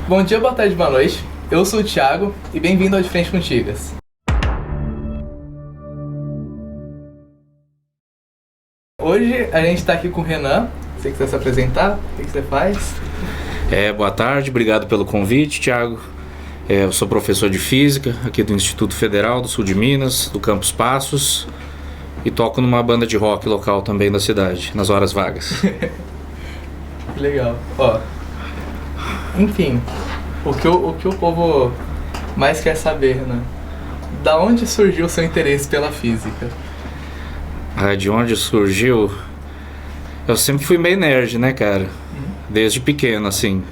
Bom dia, boa tarde, boa noite. Eu sou o Thiago e bem-vindo ao De Frente com Tigas. Hoje a gente está aqui com o Renan. Se você quiser se apresentar, o que você faz? Boa tarde, obrigado pelo convite, Thiago. Eu sou professor de Física aqui do Instituto Federal do Sul de Minas, do Campus Passos, e toco numa banda de rock local também da cidade, nas horas vagas. Que legal. Enfim, o que o povo mais quer saber, né? Da onde surgiu o seu interesse pela física? De onde surgiu? Eu sempre fui meio nerd, né, cara? Desde pequeno, assim.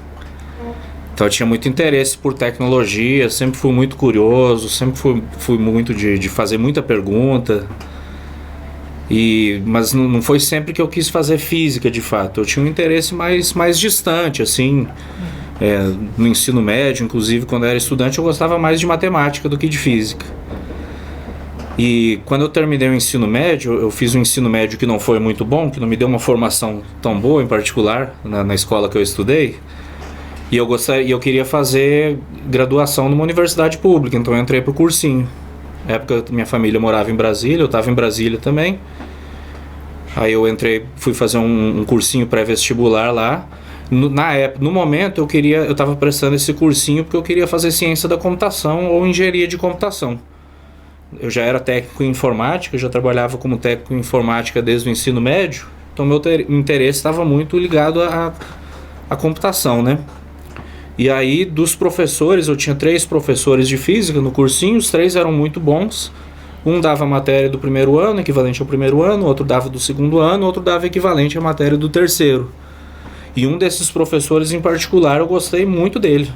Então eu tinha muito interesse por tecnologia, sempre fui muito curioso, sempre fui muito de fazer muita pergunta. Mas não foi sempre que eu quis fazer física, de fato. Eu tinha um interesse mais distante, assim. No ensino médio, inclusive, quando eu era estudante, eu gostava mais de matemática do que de física. E quando eu terminei o ensino médio, eu fiz um ensino médio que não foi muito bom, que não me deu uma formação tão boa, em particular, na escola que eu estudei. E eu queria fazer graduação numa universidade pública, então eu entrei pro cursinho. Na época, minha família morava em Brasília, eu estava em Brasília também. Aí eu fui fazer um cursinho pré-vestibular lá. No momento eu estava prestando esse cursinho porque eu queria fazer ciência da computação ou engenharia de computação. Eu já era técnico em informática, eu já trabalhava como técnico em informática desde o ensino médio, então meu interesse estava muito ligado à computação, né? E aí dos professores, eu tinha 3 professores de física no cursinho, os 3 eram muito bons. Um dava a matéria do primeiro ano, equivalente ao primeiro ano, outro dava do segundo ano, outro dava equivalente à matéria do terceiro. E um desses professores em particular, eu gostei muito dele.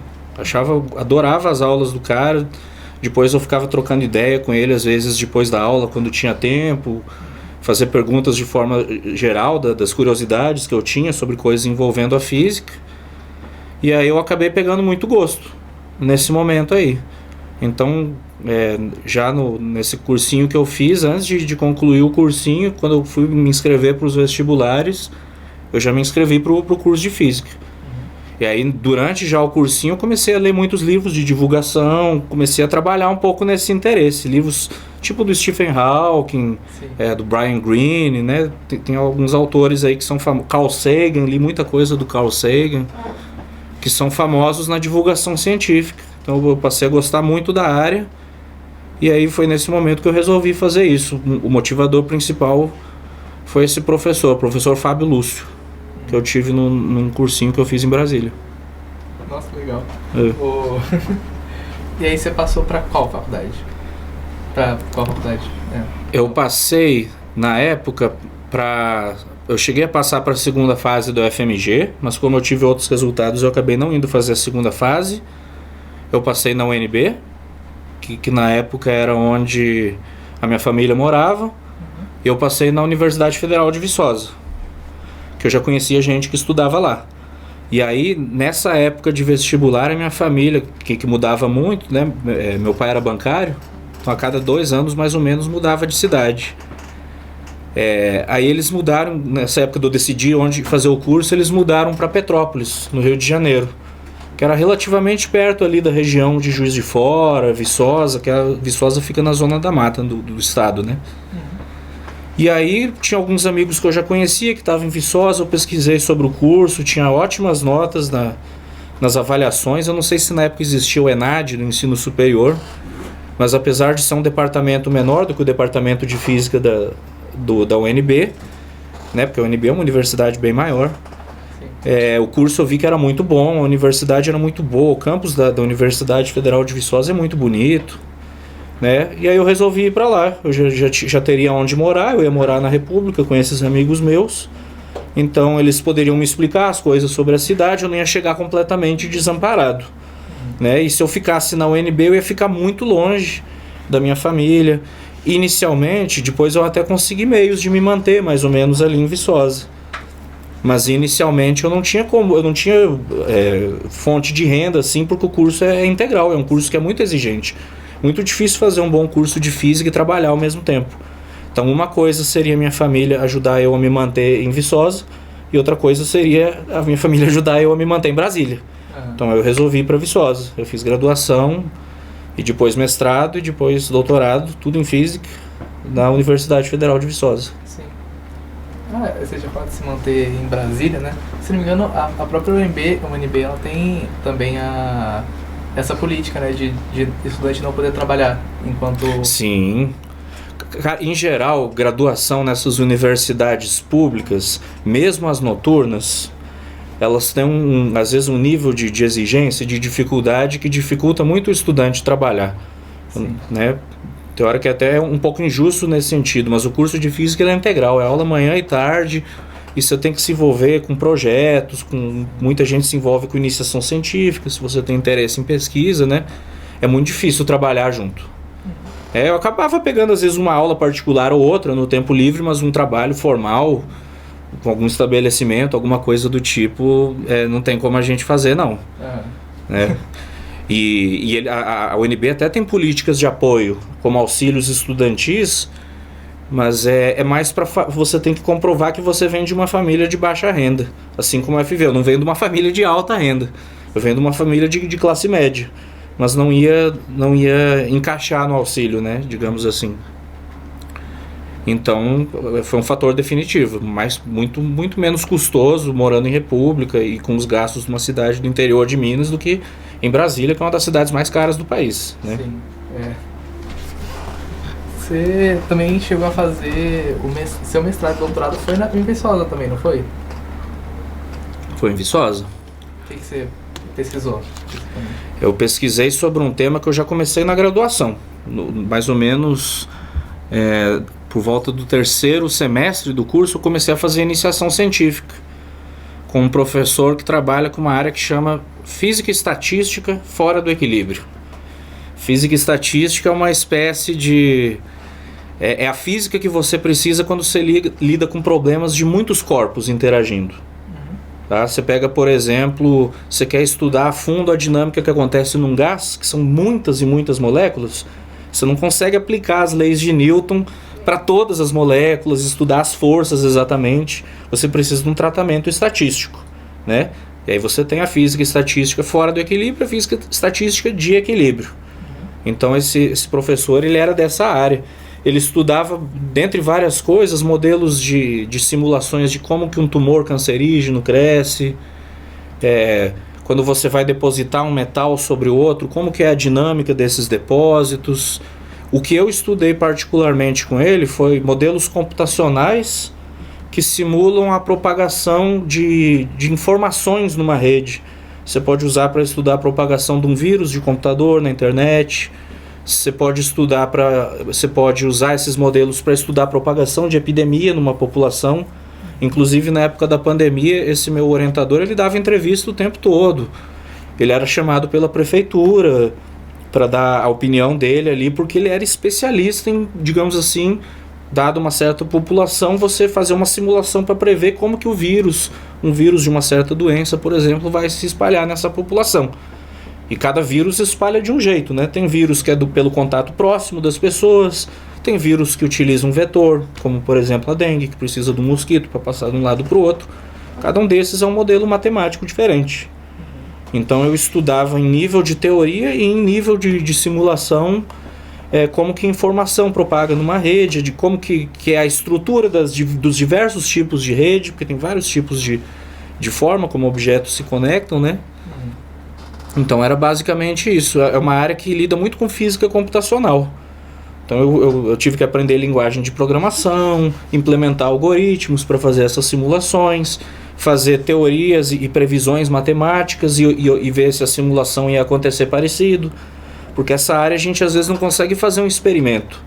Adorava as aulas do cara. Depois eu ficava trocando ideia com ele, às vezes depois da aula, quando tinha tempo, fazer perguntas de forma geral das curiosidades que eu tinha sobre coisas envolvendo a física. E aí eu acabei pegando muito gosto nesse momento aí. Então, nesse cursinho que eu fiz, antes de concluir o cursinho, quando eu fui me inscrever para os vestibulares, eu já me inscrevi para o curso de Física. E aí, durante já o cursinho, eu comecei a ler muitos livros de divulgação, comecei a trabalhar um pouco nesse interesse. Livros tipo do Stephen Hawking, do Brian Greene, né? Tem alguns autores aí que são famosos. Carl Sagan, li muita coisa do Carl Sagan, que são famosos na divulgação científica. Então eu passei a gostar muito da área. E aí foi nesse momento que eu resolvi fazer isso. O motivador principal foi esse professor, o professor Fábio Lúcio, que eu tive num cursinho que eu fiz em Brasília. Nossa, legal. E aí você passou para qual faculdade? Eu passei, na época, eu cheguei a passar para a segunda fase do FMG, mas como eu tive outros resultados, eu acabei não indo fazer a segunda fase. Eu passei na UNB, que na época era onde a minha família morava. Eu passei na Universidade Federal de Viçosa, que eu já conhecia gente que estudava lá. E aí, nessa época de vestibular, a minha família, que mudava muito, né? Meu pai era bancário, então a cada 2 anos, mais ou menos, mudava de cidade. Aí eles mudaram, nessa época de eu decidir onde fazer o curso, eles mudaram para Petrópolis, no Rio de Janeiro, que era relativamente perto ali da região de Juiz de Fora, Viçosa, que a Viçosa fica na zona da mata do estado, né? E aí tinha alguns amigos que eu já conhecia que estavam em Viçosa, eu pesquisei sobre o curso, tinha ótimas notas nas avaliações. Eu não sei se na época existia o ENAD no ensino superior, mas apesar de ser um departamento menor do que o departamento de física da UNB, né, porque a UNB é uma universidade bem maior, o curso eu vi que era muito bom, a universidade era muito boa, o campus da Universidade Federal de Viçosa é muito bonito, né? E aí eu resolvi ir para lá. Eu já teria onde morar, eu ia morar na República com esses amigos meus, então eles poderiam me explicar as coisas sobre a cidade, eu não ia chegar completamente desamparado, né? E se eu ficasse na UNB eu ia ficar muito longe da minha família. Inicialmente, depois eu até consegui meios de me manter mais ou menos ali em Viçosa, mas inicialmente eu não tinha fonte de renda assim, porque o curso é integral, é um curso que é muito exigente. Muito difícil fazer um bom curso de física e trabalhar ao mesmo tempo. Então uma coisa seria minha família ajudar eu a me manter em Viçosa, e outra coisa seria a minha família ajudar eu a me manter em Brasília. Então eu resolvi ir para Viçosa. Eu fiz graduação e depois mestrado e depois doutorado, tudo em física, na Universidade Federal de Viçosa. Sim. Você já pode se manter em Brasília, né? Se não me engano, a própria UNB ela tem também essa política, né, de estudante não poder trabalhar enquanto... Sim. Em geral, graduação nessas universidades públicas, mesmo as noturnas, elas têm às vezes um nível de exigência, de dificuldade que dificulta muito o estudante trabalhar. Sim. Né? Tem hora que é até um pouco injusto nesse sentido, mas o curso de física ele é integral, é aula manhã e tarde, e você tem que se envolver com projetos, muita gente se envolve com iniciação científica, se você tem interesse em pesquisa, né? É muito difícil trabalhar junto. Eu acabava pegando às vezes uma aula particular ou outra no tempo livre, mas um trabalho formal, com algum estabelecimento, alguma coisa do tipo, não tem como a gente fazer, não. Né? E a UNB até tem políticas de apoio, como auxílios estudantis, mas é mais para você tem que comprovar que você vem de uma família de baixa renda, assim como a FV. Eu não venho de uma família de alta renda, eu venho de uma família de classe média, mas não ia encaixar no auxílio, né, digamos assim. Então foi um fator definitivo, mas muito, muito menos custoso morando em República e com os gastos de uma cidade do interior de Minas do que em Brasília, que é uma das cidades mais caras do país, né? Sim, Você também chegou a fazer seu mestrado e doutorado foi em Viçosa também, não foi? Foi em Viçosa. O que você pesquisou? Eu pesquisei sobre um tema que eu já comecei na graduação, mais ou menos por volta do terceiro semestre do curso eu comecei a fazer iniciação científica com um professor que trabalha com uma área que chama Física e Estatística fora do equilíbrio. Física e Estatística é uma espécie de... É a física que você precisa quando você lida com problemas de muitos corpos interagindo. Tá? Você pega, por exemplo, você quer estudar a fundo a dinâmica que acontece num gás, que são muitas e muitas moléculas, você não consegue aplicar as leis de Newton para todas as moléculas, estudar as forças exatamente, você precisa de um tratamento estatístico, né? E aí você tem a física estatística fora do equilíbrio, a física estatística de equilíbrio. Então esse professor ele era dessa área. Ele estudava, dentre várias coisas, modelos de simulações de como que um tumor cancerígeno cresce, quando você vai depositar um metal sobre o outro, como que é a dinâmica desses depósitos. O que eu estudei particularmente com ele foi modelos computacionais que simulam a propagação de informações numa rede. Você pode usar para estudar a propagação de um vírus de computador na internet. Você pode usar esses modelos para estudar a propagação de epidemia numa população. Inclusive na época da pandemia, esse meu orientador ele dava entrevista o tempo todo. Ele era chamado pela prefeitura para dar a opinião dele ali, porque ele era especialista em, digamos assim, dado uma certa população, você fazer uma simulação para prever como que um vírus de uma certa doença, por exemplo, vai se espalhar nessa população. E cada vírus se espalha de um jeito, né? Tem vírus que é pelo contato próximo das pessoas, tem vírus que utiliza um vetor, como por exemplo a dengue, que precisa de um mosquito para passar de um lado para o outro. Cada um desses é um modelo matemático diferente. Então eu estudava em nível de teoria e em nível de simulação como que a informação propaga numa rede, de como que é a estrutura dos diversos tipos de rede, porque tem vários tipos de forma como objetos se conectam, né? Então era basicamente isso. É uma área que lida muito com física computacional. Então eu tive que aprender linguagem de programação, implementar algoritmos para fazer essas simulações, fazer teorias e previsões matemáticas e ver se a simulação ia acontecer parecido. Porque essa área a gente às vezes não consegue fazer um experimento.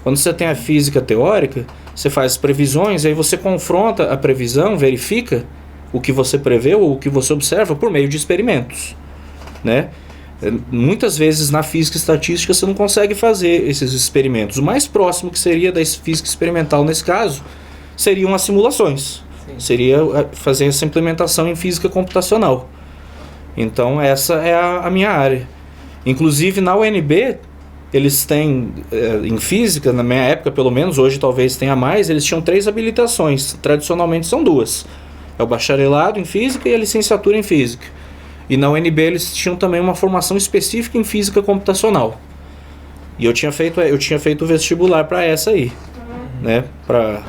Quando você tem a física teórica, você faz previsões, aí você confronta a previsão, verifica o que você preveu ou o que você observa por meio de experimentos, né? Muitas vezes na física estatística você não consegue fazer esses experimentos. O mais próximo que seria da física experimental nesse caso seriam as simulações. Sim. Seria fazer essa implementação em física computacional. Então essa é a minha área. Inclusive na UNB eles têm, em física, na minha época pelo menos, hoje talvez tenha mais, eles tinham 3 habilitações, tradicionalmente são 2. É o bacharelado em física e a licenciatura em física. E na UNB eles tinham também uma formação específica em física computacional. E eu tinha feito o vestibular para essa aí, né? Para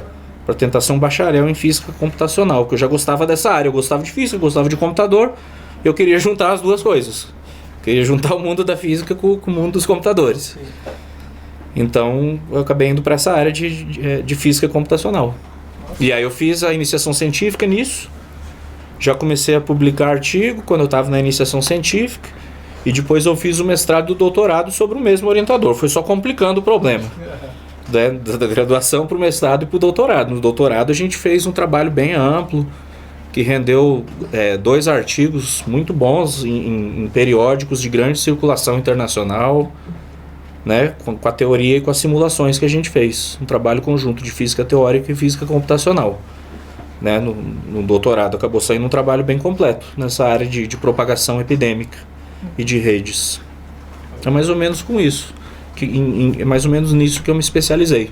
tentar ser um bacharel em física computacional, porque eu já gostava dessa área. Eu gostava de física, eu gostava de computador. Eu queria juntar as duas coisas. Eu queria juntar o mundo da física com o mundo dos computadores. Então eu acabei indo para essa área de física computacional. E aí eu fiz a iniciação científica nisso. Já comecei a publicar artigo quando eu estava na iniciação científica. E depois eu fiz o mestrado e o doutorado sobre o mesmo orientador. Foi só complicando o problema. Da graduação para o mestrado e para o doutorado. No doutorado a gente fez um trabalho bem amplo, que rendeu 2 artigos muito bons em periódicos de grande circulação internacional, né, com a teoria e com as simulações que a gente fez. Um trabalho conjunto de física teórica e física computacional. Né, no doutorado acabou saindo um trabalho bem completo nessa área de propagação epidêmica e de redes. É mais ou menos com isso, é mais ou menos nisso que eu me especializei.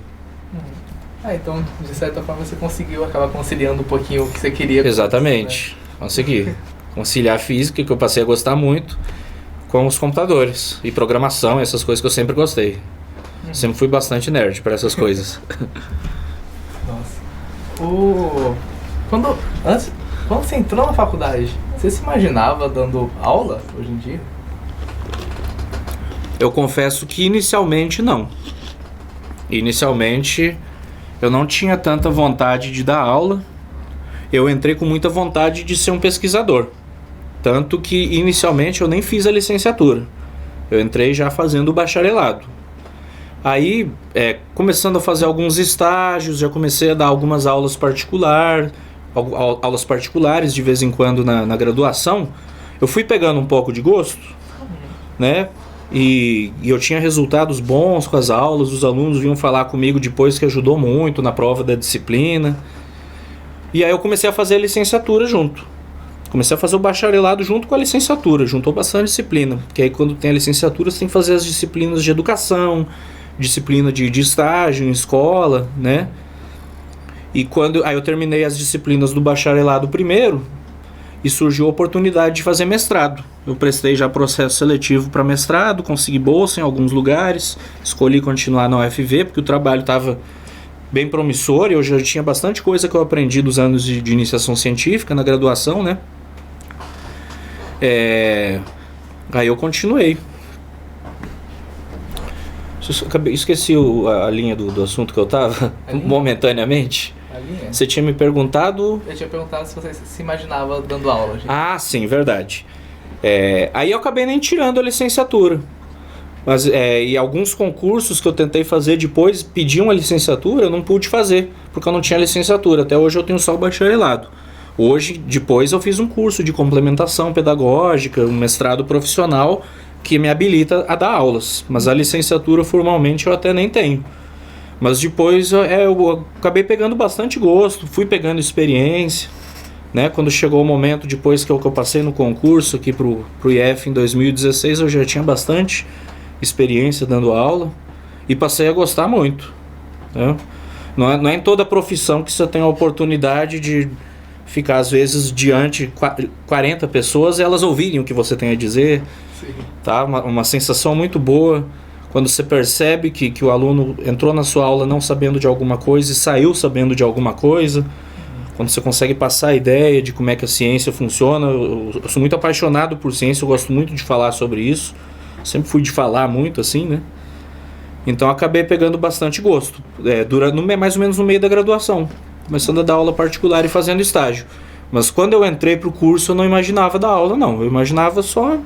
Então, de certa forma, você conseguiu acabar conciliando um pouquinho o que você queria. Exatamente, isso, né? Consegui conciliar a física, que eu passei a gostar muito, com os computadores e programação, essas coisas que eu sempre gostei. Sempre fui bastante nerd para essas coisas. Nossa. Quando você entrou na faculdade, você se imaginava dando aula hoje em dia? Eu confesso que inicialmente não. Inicialmente eu não tinha tanta vontade de dar aula. Eu entrei com muita vontade de ser um pesquisador. Tanto que inicialmente eu nem fiz a licenciatura. Eu entrei já fazendo o bacharelado. Aí, começando a fazer alguns estágios, já comecei a dar algumas aulas particulares de vez em quando na graduação. Eu fui pegando um pouco de gosto, né? E eu tinha resultados bons com as aulas, os alunos vinham falar comigo depois que ajudou muito na prova da disciplina. E aí eu comecei a fazer a licenciatura junto. Comecei a fazer o bacharelado junto com a licenciatura, juntou bastante disciplina. Porque aí quando tem a licenciatura você tem que fazer as disciplinas de educação, disciplina de estágio em escola, né? E aí eu terminei as disciplinas do bacharelado primeiro e surgiu a oportunidade de fazer mestrado. Eu prestei já processo seletivo para mestrado, consegui bolsa em alguns lugares, escolhi continuar na UFV porque o trabalho estava bem promissor e eu já tinha bastante coisa que eu aprendi dos anos de iniciação científica na graduação, né? Aí eu continuei. Esqueci a linha do assunto que eu estava momentaneamente. Você tinha me perguntado... Eu tinha perguntado se você se imaginava dando aula. Gente. Ah, sim, verdade. Aí eu acabei nem tirando a licenciatura. Mas e alguns concursos que eu tentei fazer depois pediam a licenciatura, eu não pude fazer, porque eu não tinha licenciatura. Até hoje eu tenho só o bacharelado. Hoje, depois eu fiz um curso de complementação pedagógica, um mestrado profissional que me habilita a dar aulas. Mas a licenciatura formalmente eu até nem tenho. Mas depois eu acabei pegando bastante gosto, fui pegando experiência, né? Quando chegou o momento, depois que eu passei no concurso aqui pro IF em 2016, eu já tinha bastante experiência dando aula e passei a gostar muito, né? Não é em toda profissão que você tem a oportunidade de ficar às vezes diante de 40 pessoas e elas ouvirem o que você tem a dizer. Sim. Tá? Uma sensação muito boa quando você percebe que o aluno entrou na sua aula não sabendo de alguma coisa e saiu sabendo de alguma coisa. Quando você consegue passar a ideia de como é que a ciência funciona. Eu sou muito apaixonado por ciência, eu gosto muito de falar sobre isso. Sempre fui de falar muito assim, né? Então acabei pegando bastante gosto. Mais ou menos no meio da graduação, começando a dar aula particular e fazendo estágio. Mas quando eu entrei para o curso eu não imaginava dar aula, não. Eu imaginava só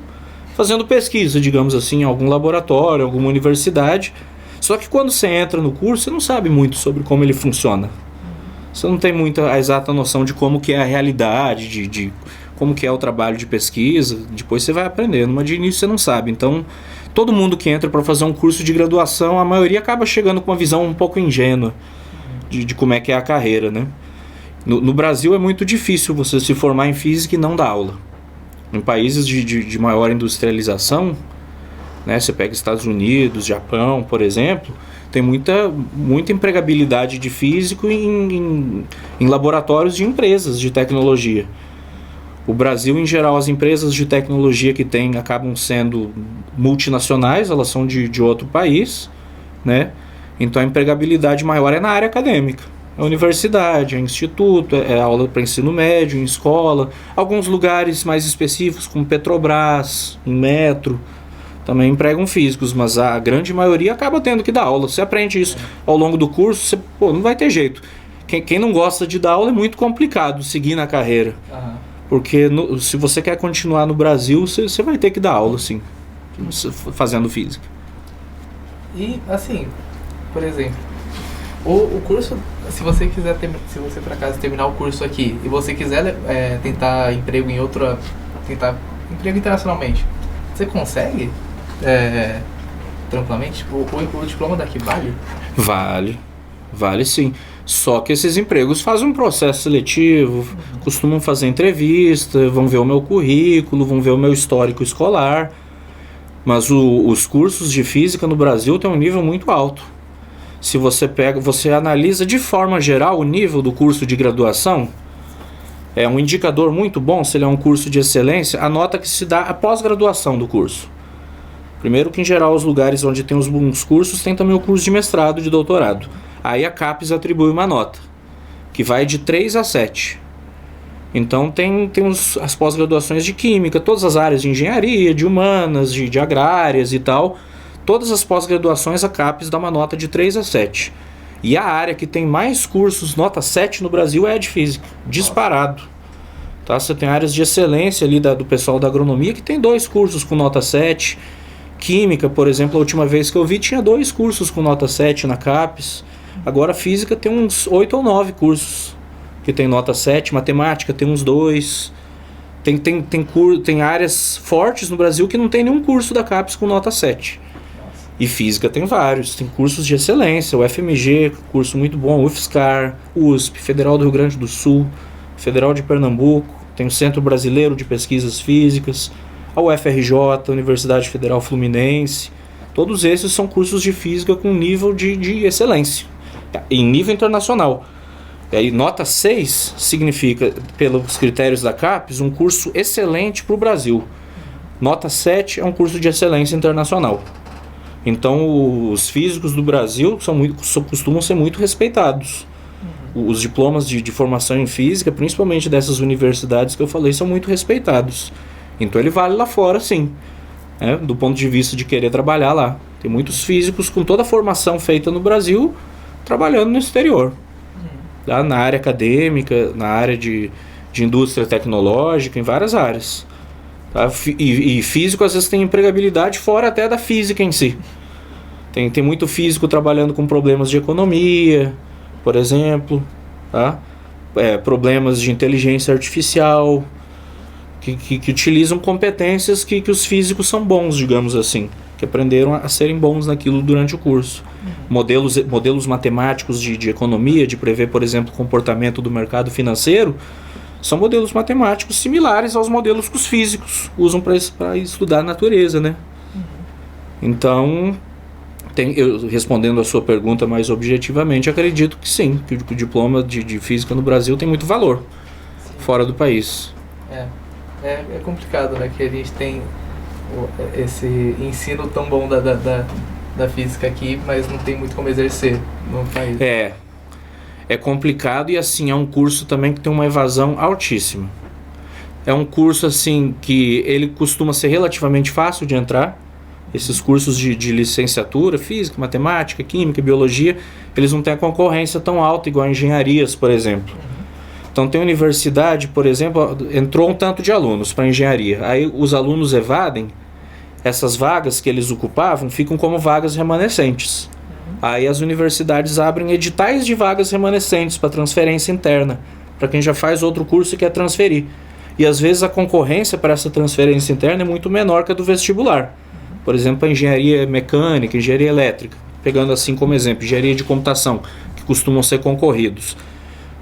fazendo pesquisa, digamos assim, em algum laboratório, alguma universidade. Só que quando você entra no curso, você não sabe muito sobre como ele funciona. Você não tem muita a exata noção de como que é a realidade, de como que é o trabalho de pesquisa. Depois você vai aprendendo, mas de início você não sabe. Então, todo mundo que entra para fazer um curso de graduação, a maioria acaba chegando com uma visão um pouco ingênua de como é que é a carreira, né? No Brasil é muito difícil você se formar em física e não dar aula. Em países de maior industrialização, né, você pega Estados Unidos, Japão, por exemplo, tem muita empregabilidade de físico em laboratórios de empresas de tecnologia. O Brasil, em geral, as empresas de tecnologia que tem acabam sendo multinacionais, elas são de outro país, né? Então a empregabilidade maior é na área acadêmica. É universidade, é instituto, é aula para ensino médio, em escola. Alguns lugares mais específicos, como Petrobras, em metro, também empregam físicos, mas a grande maioria acaba tendo que dar aula. Você aprende isso ao longo do curso, você, não vai ter jeito. Quem não gosta de dar aula é muito complicado seguir na carreira. Porque se você quer continuar no Brasil, você vai ter que dar aula, sim, fazendo física. E, assim, por exemplo, o curso, se você quiser se você por acaso terminar o curso aqui e você quiser tentar emprego emprego internacionalmente, você consegue tranquilamente? O diploma daqui vale? Vale sim. Só que esses empregos fazem um processo seletivo, costumam fazer entrevista, vão ver o meu currículo, vão ver o meu histórico escolar. Mas os cursos de física no Brasil têm um nível muito alto. Se você analisa de forma geral o nível do curso de graduação, é um indicador muito bom se ele é um curso de excelência, a nota que se dá após graduação do curso. Primeiro que, em geral, os lugares onde tem os bons cursos tem também o curso de mestrado e de doutorado. Aí a CAPES atribui uma nota, que vai de 3 a 7. Então tem as pós-graduações de química, todas as áreas de engenharia, de humanas, de agrárias e tal. Todas as pós-graduações a CAPES dá uma nota de 3 a 7. E a área que tem mais cursos nota 7 no Brasil é a de física, disparado. Tá? Você tem áreas de excelência ali do pessoal da agronomia que tem 2 cursos com nota 7. Química, por exemplo, a última vez que eu vi tinha 2 cursos com nota 7 na CAPES. Agora física tem uns 8 ou 9 cursos que tem nota 7, matemática tem uns 2. Tem áreas fortes no Brasil que não tem nenhum curso da CAPES com nota 7. E física tem vários, tem cursos de excelência, o FMG, curso muito bom, UFSCar, USP, Federal do Rio Grande do Sul, Federal de Pernambuco, tem o Centro Brasileiro de Pesquisas Físicas, a UFRJ, Universidade Federal Fluminense. Todos esses são cursos de física com nível de excelência, em nível internacional. E aí, nota 6 significa, pelos critérios da CAPES, um curso excelente para o Brasil. Nota 7 é um curso de excelência internacional. Então, os físicos do Brasil costumam ser muito respeitados. Os diplomas de formação em física, principalmente dessas universidades que eu falei, são muito respeitados. Então, ele vale lá fora, sim, do ponto de vista de querer trabalhar lá. Tem muitos físicos com toda a formação feita no Brasil trabalhando no exterior. Tá? Na área acadêmica, na área de indústria tecnológica, em várias áreas. Tá? E físico às vezes tem empregabilidade fora até da física em si. Tem muito físico trabalhando com problemas de economia, por exemplo, tá? Problemas de inteligência artificial, que utilizam competências que os físicos são bons, digamos assim, que aprenderam a serem bons naquilo durante o curso. Modelos matemáticos de economia, de prever, por exemplo, o comportamento do mercado financeiro, são modelos matemáticos similares aos modelos que os físicos usam para estudar a natureza, né? Então, respondendo a sua pergunta mais objetivamente, acredito que sim, que o diploma de física no Brasil tem muito valor, fora do país. É complicado, né? Que a gente tem esse ensino tão bom da física aqui, mas não tem muito como exercer no país. É complicado e assim, é um curso também que tem uma evasão altíssima. É um curso assim que ele costuma ser relativamente fácil de entrar. Esses cursos de licenciatura, física, matemática, química, biologia, eles não têm a concorrência tão alta igual a engenharias, por exemplo. Então tem universidade, por exemplo, entrou um tanto de alunos para engenharia. Aí os alunos evadem, essas vagas que eles ocupavam ficam como vagas remanescentes. Aí as universidades abrem editais de vagas remanescentes para transferência interna, para quem já faz outro curso e quer transferir. E às vezes a concorrência para essa transferência interna é muito menor que a do vestibular. Por exemplo, a engenharia mecânica, engenharia elétrica, pegando assim como exemplo, engenharia de computação, que costumam ser concorridos.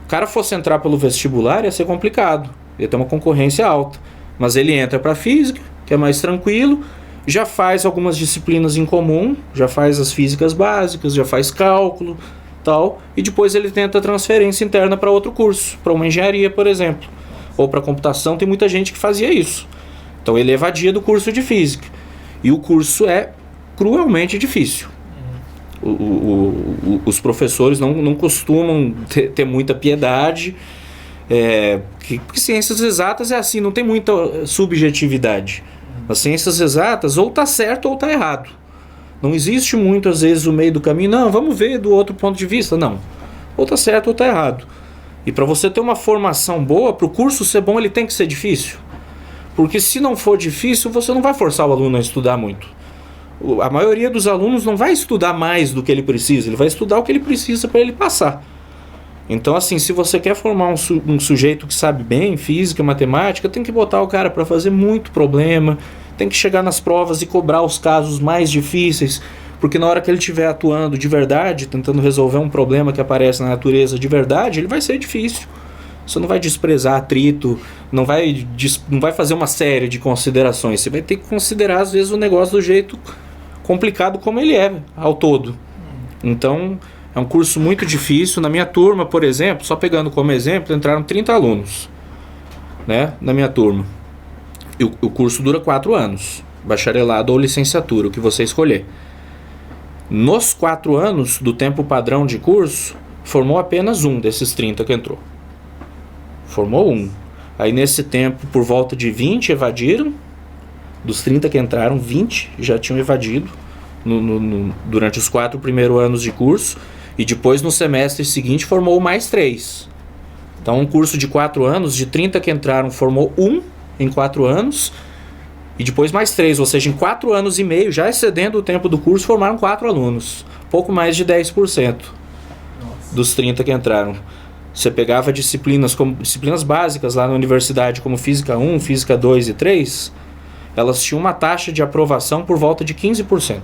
O cara fosse entrar pelo vestibular ia ser complicado, ia ter uma concorrência alta. Mas ele entra para física, que é mais tranquilo, já faz algumas disciplinas em comum, já faz as físicas básicas, já faz cálculo, tal, e depois ele tenta transferência interna para outro curso, para uma engenharia, por exemplo. ou para computação, tem muita gente que fazia isso. Então ele evadia do curso de física. E o curso é cruelmente difícil. Os professores não costumam ter muita piedade, porque ciências exatas é assim, não tem muita subjetividade. As ciências exatas ou está certo ou está errado. Não existe muito, às vezes, o meio do caminho. Não, vamos ver do outro ponto de vista. Não. Ou está certo ou está errado. E para você ter uma formação boa, para o curso ser bom, ele tem que ser difícil. Porque se não for difícil, você não vai forçar o aluno a estudar muito. A maioria dos alunos não vai estudar mais do que ele precisa. Ele vai estudar o que ele precisa para ele passar. Então, assim, se você quer formar um sujeito que sabe bem física, matemática, tem que botar o cara para fazer muito problema, tem que chegar nas provas e cobrar os casos mais difíceis, porque na hora que ele estiver atuando de verdade, tentando resolver um problema que aparece na natureza de verdade, ele vai ser difícil. Você não vai desprezar atrito, não vai fazer uma série de considerações. Você vai ter que considerar, às vezes, o negócio do jeito complicado como ele é, ao todo. Então, é um curso muito difícil. Na minha turma, por exemplo, só pegando como exemplo, entraram 30 alunos, né, na minha turma. E o curso dura 4 anos, bacharelado ou licenciatura, o que você escolher. Nos 4 anos do tempo padrão de curso, formou apenas um desses 30 que entrou. Formou um. Aí nesse tempo, por volta de 20 evadiram. Dos 30 que entraram, 20 já tinham evadido durante os 4 primeiros anos de curso. E depois, no semestre seguinte, formou mais 3. Então, um curso de 4 anos, de 30 que entraram, formou um em 4 anos. E depois mais 3, ou seja, em 4 anos e meio, já excedendo o tempo do curso, formaram 4 alunos. Pouco mais de 10% dos 30 que entraram. Você pegava disciplinas básicas lá na universidade, como Física 1, Física 2 e 3, elas tinham uma taxa de aprovação por volta de 15%.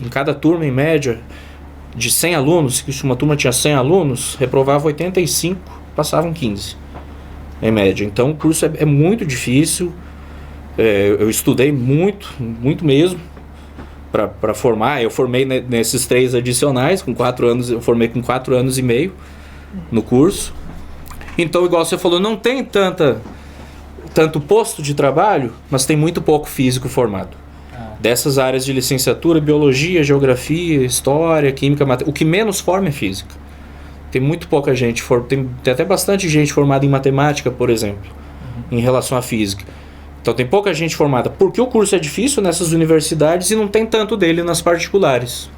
Em cada turma, em média, de 100 alunos, se uma turma tinha 100 alunos, reprovava 85, passavam 15, em média. Então o curso é muito difícil. Eu estudei muito mesmo para formar. Eu formei nesses 3 adicionais, com 4 anos, eu formei com 4 anos e meio no curso. Então, igual você falou, não tem tanto posto de trabalho, mas tem muito pouco físico formado. Dessas áreas de licenciatura, biologia, geografia, história, química, matemática, o que menos forma é física. Tem muito pouca gente, tem até bastante gente formada em matemática, por exemplo, em relação à física. Então tem pouca gente formada, porque o curso é difícil nessas universidades e não tem tanto dele nas particulares.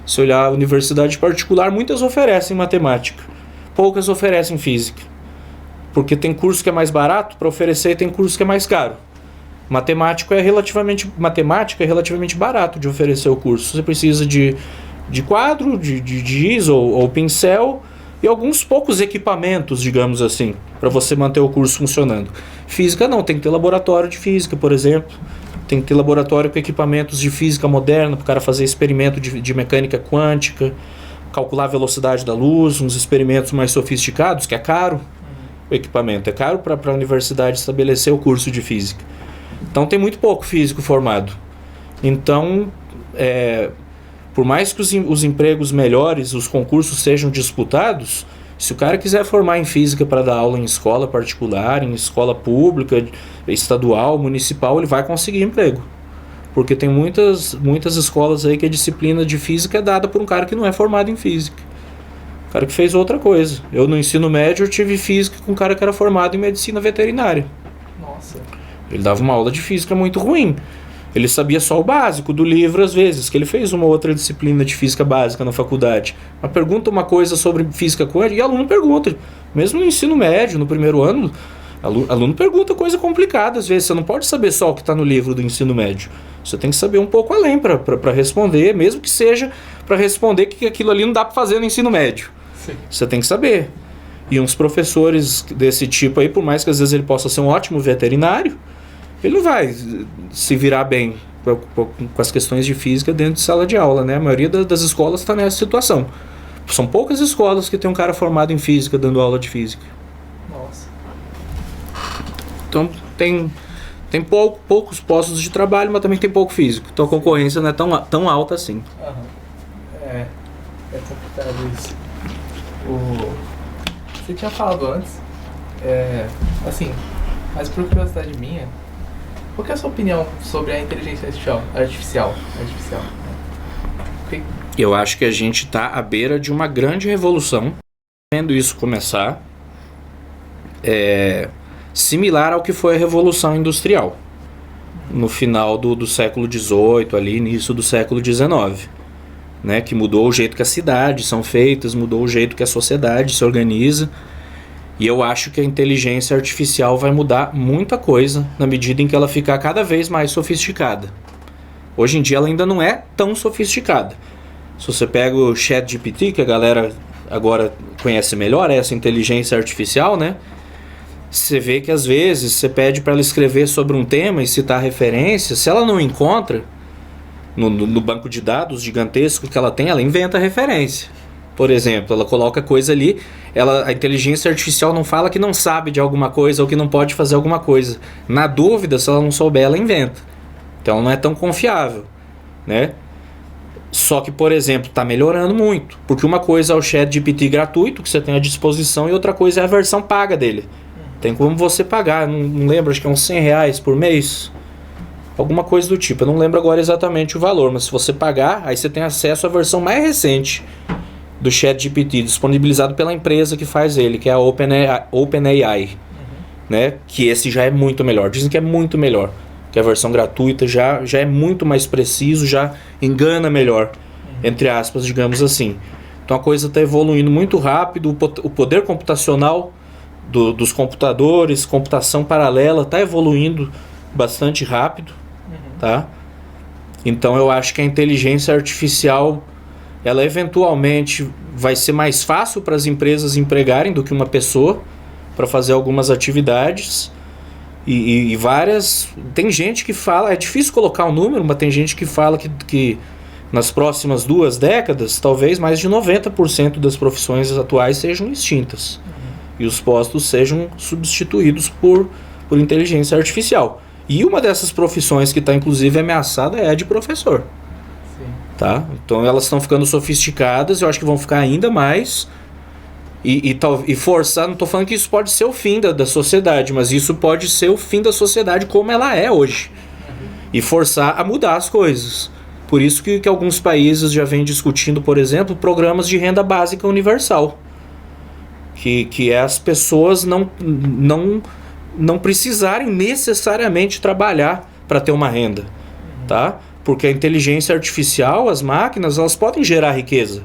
Se olhar a universidade particular, muitas oferecem matemática, poucas oferecem física. Porque tem curso que é mais barato para oferecer e tem curso que é mais caro. Matemática é relativamente barato de oferecer o curso. Você precisa de quadro, de giz ou pincel e alguns poucos equipamentos, digamos assim, para você manter o curso funcionando. Física não, tem que ter laboratório de física, por exemplo. Tem que ter laboratório com equipamentos de física moderna, para o cara fazer experimento de mecânica quântica, calcular a velocidade da luz, uns experimentos mais sofisticados, que é caro. O equipamento é caro para a universidade estabelecer o curso de física. Então tem muito pouco físico formado. Então, por mais que os empregos melhores, os concursos sejam disputados, se o cara quiser formar em física para dar aula em escola particular, em escola pública, estadual, municipal, ele vai conseguir emprego. Porque tem muitas escolas aí que a disciplina de física é dada por um cara que não é formado em física. O cara que fez outra coisa. Eu no ensino médio eu tive física com um cara que era formado em medicina veterinária. Nossa. Ele dava uma aula de física muito ruim. Ele sabia só o básico do livro, às vezes, que ele fez uma outra disciplina de física básica na faculdade. Mas pergunta uma coisa sobre física quântica e aluno pergunta. Mesmo no ensino médio, no primeiro ano, aluno pergunta coisa complicada, às vezes. Você não pode saber só o que está no livro do ensino médio. Você tem que saber um pouco além para responder, mesmo que seja para responder que aquilo ali não dá para fazer no ensino médio. Sim. Você tem que saber. E uns professores desse tipo aí, por mais que às vezes ele possa ser um ótimo veterinário, ele não vai se virar bem com as questões de física dentro de sala de aula, né? A maioria das escolas está nessa situação. São poucas escolas que tem um cara formado em física dando aula de física. Nossa. Então tem poucos postos de trabalho, mas também tem pouco físico. Então a concorrência não é tão alta assim. É complicado isso. Você tinha falado antes Assim, mas por curiosidade minha, qual que é a sua opinião sobre a inteligência artificial? Eu acho que a gente está à beira de uma grande revolução, vendo isso começar, similar ao que foi a Revolução Industrial, no final do século XVIII, ali, início do século XIX, né, que mudou o jeito que as cidades são feitas, mudou o jeito que a sociedade se organiza, e eu acho que a inteligência artificial vai mudar muita coisa na medida em que ela ficar cada vez mais sofisticada. Hoje em dia ela ainda não é tão sofisticada. Se você pega o ChatGPT, que a galera agora conhece melhor, essa inteligência artificial, né? Você vê que às vezes você pede para ela escrever sobre um tema e citar referências, se ela não encontra no banco de dados gigantesco que ela tem, ela inventa referência. Por exemplo, ela coloca coisa ali, a inteligência artificial não fala que não sabe de alguma coisa ou que não pode fazer alguma coisa. Na dúvida, se ela não souber, ela inventa. Então não é tão confiável, né? Só que, por exemplo, está melhorando muito. Porque uma coisa é o ChatGPT gratuito, que você tem à disposição, e outra coisa é a versão paga dele. Tem como você pagar, não lembro, acho que é uns R$100 por mês. Alguma coisa do tipo, eu não lembro agora exatamente o valor, mas se você pagar, aí você tem acesso à versão mais recente do ChatGPT, disponibilizado pela empresa que faz ele, que é a OpenAI, né? Que esse já é muito melhor, dizem que é muito melhor. Que a versão gratuita já é muito mais preciso, já engana melhor, entre aspas, digamos assim. Então a coisa está evoluindo muito rápido, o poder computacional dos computadores, computação paralela, está evoluindo bastante rápido, tá? Então eu acho que a inteligência artificial, ela eventualmente vai ser mais fácil para as empresas empregarem do que uma pessoa para fazer algumas atividades. E várias... Tem gente que fala... É difícil colocar um número, mas tem gente que fala que nas próximas 2 décadas, talvez mais de 90% das profissões atuais sejam extintas. E os postos sejam substituídos por inteligência artificial. E uma dessas profissões que está inclusive ameaçada é a de professor. Sim. Tá? Então elas estão ficando sofisticadas, eu acho que vão ficar ainda mais... E forçar, não estou falando que isso pode ser o fim da sociedade, mas isso pode ser o fim da sociedade como ela é hoje. E forçar a mudar as coisas. Por isso que alguns países já vêm discutindo, por exemplo, programas de renda básica universal. Que é as pessoas não precisarem necessariamente trabalhar para ter uma renda. Tá? Porque a inteligência artificial, as máquinas, elas podem gerar riqueza.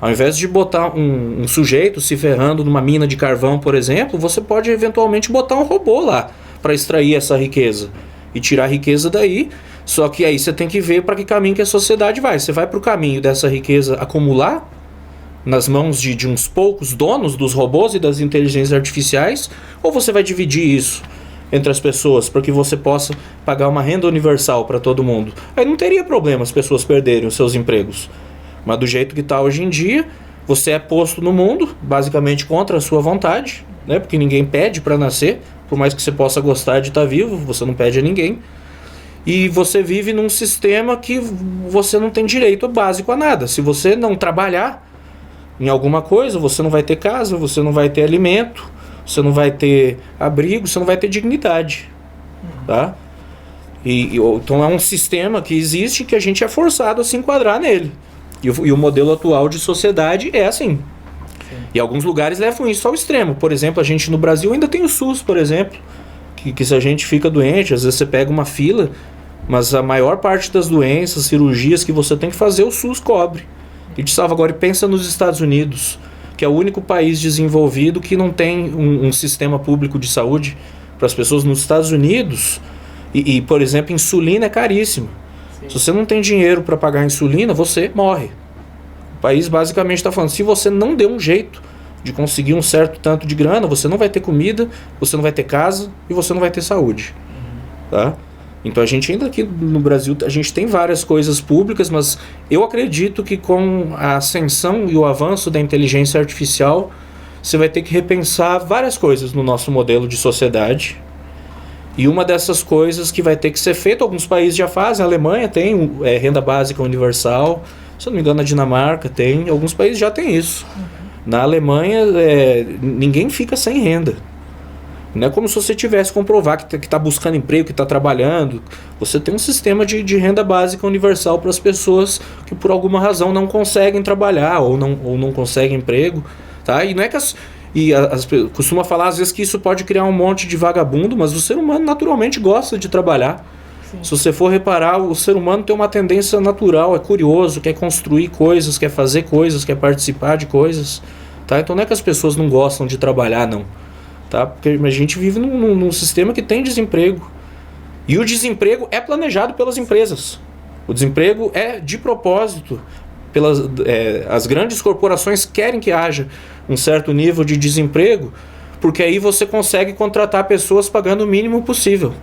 Ao invés de botar um sujeito se ferrando numa mina de carvão, por exemplo, você pode eventualmente botar um robô lá para extrair essa riqueza e tirar a riqueza daí. Só que aí você tem que ver para que caminho que a sociedade vai. Você vai para o caminho dessa riqueza acumular nas mãos de uns poucos donos dos robôs e das inteligências artificiais, ou você vai dividir isso entre as pessoas para que você possa pagar uma renda universal para todo mundo? Aí não teria problema as pessoas perderem os seus empregos. Mas do jeito que está hoje em dia, você é posto no mundo, basicamente contra a sua vontade, né? Porque ninguém pede para nascer, por mais que você possa gostar de estar vivo, você não pede a ninguém. E você vive num sistema que você não tem direito básico a nada. Se você não trabalhar em alguma coisa, você não vai ter casa, você não vai ter alimento, você não vai ter abrigo, você não vai ter dignidade, tá? Então é um sistema que existe que a gente é forçado a se enquadrar nele. E o modelo atual de sociedade é assim. Sim. E alguns lugares levam isso ao extremo. Por exemplo, a gente no Brasil ainda tem o SUS, por exemplo, que se a gente fica doente, às vezes você pega uma fila, mas a maior parte das doenças, cirurgias que você tem que fazer, o SUS cobre. E te salva. Agora, pensa nos Estados Unidos, que é o único país desenvolvido que não tem um sistema público de saúde para as pessoas. Nos Estados Unidos, por exemplo, insulina é caríssima. Se você não tem dinheiro para pagar a insulina, você morre. O país basicamente está falando, se você não der um jeito de conseguir um certo tanto de grana, você não vai ter comida, você não vai ter casa e você não vai ter saúde. Tá? Então a gente ainda aqui no Brasil, a gente tem várias coisas públicas, mas eu acredito que com a ascensão e o avanço da inteligência artificial, você vai ter que repensar várias coisas no nosso modelo de sociedade. E uma dessas coisas que vai ter que ser feita, alguns países já fazem, a Alemanha tem renda básica universal, se eu não me engano a Dinamarca tem, alguns países já tem isso. Na Alemanha ninguém fica sem renda. Não é como se você tivesse que comprovar que está buscando emprego, que está trabalhando. Você tem um sistema de renda básica universal para as pessoas que por alguma razão não conseguem trabalhar ou não conseguem emprego. Tá? E não é que costuma falar às vezes que isso pode criar um monte de vagabundo, mas o ser humano naturalmente gosta de trabalhar. Sim. Se você for reparar, o ser humano tem uma tendência natural, é curioso, quer construir coisas, quer fazer coisas, quer participar de coisas. Tá? Então não é que as pessoas não gostam de trabalhar, não. Tá? Porque a gente vive num sistema que tem desemprego. E o desemprego é planejado pelas empresas. O desemprego é de propósito. As grandes corporações querem que haja um certo nível de desemprego, porque aí você consegue contratar pessoas pagando o mínimo possível.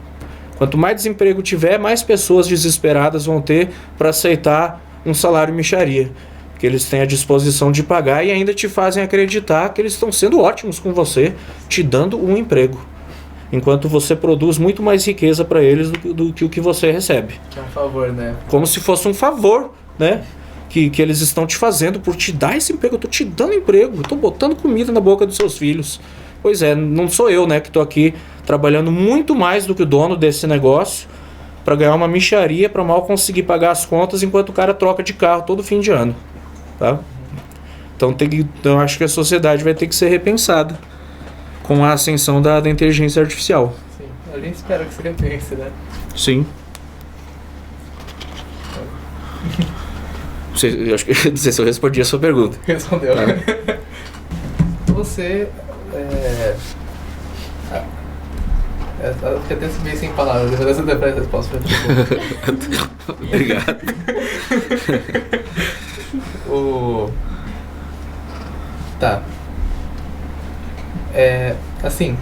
Quanto mais desemprego tiver, mais pessoas desesperadas vão ter para aceitar um salário mixaria, que eles têm a disposição de pagar e ainda te fazem acreditar que eles estão sendo ótimos com você, te dando um emprego, enquanto você produz muito mais riqueza para eles do que o que você recebe. Que é um favor, né? Como se fosse um favor, né? Que eles estão te fazendo por te dar esse emprego. Eu estou te dando emprego, eu estou botando comida na boca dos seus filhos. Pois é, não sou eu, né, que estou aqui trabalhando muito mais do que o dono desse negócio para ganhar uma mixaria, para mal conseguir pagar as contas enquanto o cara troca de carro todo fim de ano. Tá? Então eu acho que a sociedade vai ter que ser repensada com a ascensão da inteligência artificial. Sim, a gente espera que se repense, né? Sim. Não sei se eu respondi a sua pergunta. Respondeu. Tá. Você até se meio sem palavras, depois você depois a resposta pra ti. Obrigado. Tá. Assim,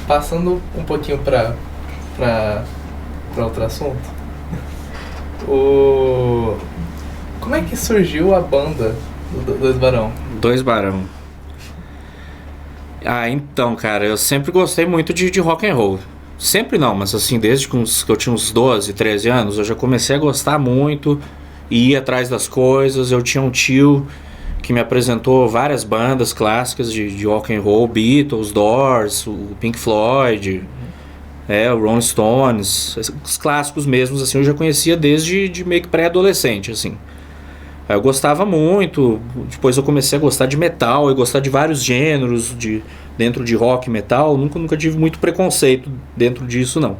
passando um pouquinho pra outro assunto. Como é que surgiu a banda do Dois Barão? Dois Barão. Então, cara, eu sempre gostei muito de rock and roll. Sempre não, mas assim, desde que eu tinha uns 12, 13 anos, eu já comecei a gostar muito e ir atrás das coisas. Eu tinha um tio que me apresentou várias bandas clássicas de rock and roll, Beatles, Doors, o Pink Floyd, o Rolling Stones, os clássicos mesmos, assim, eu já conhecia desde meio que pré-adolescente, assim. Eu gostava muito, depois eu comecei a gostar de metal e gostar de vários gêneros dentro de rock e metal. Nunca tive muito preconceito dentro disso, não.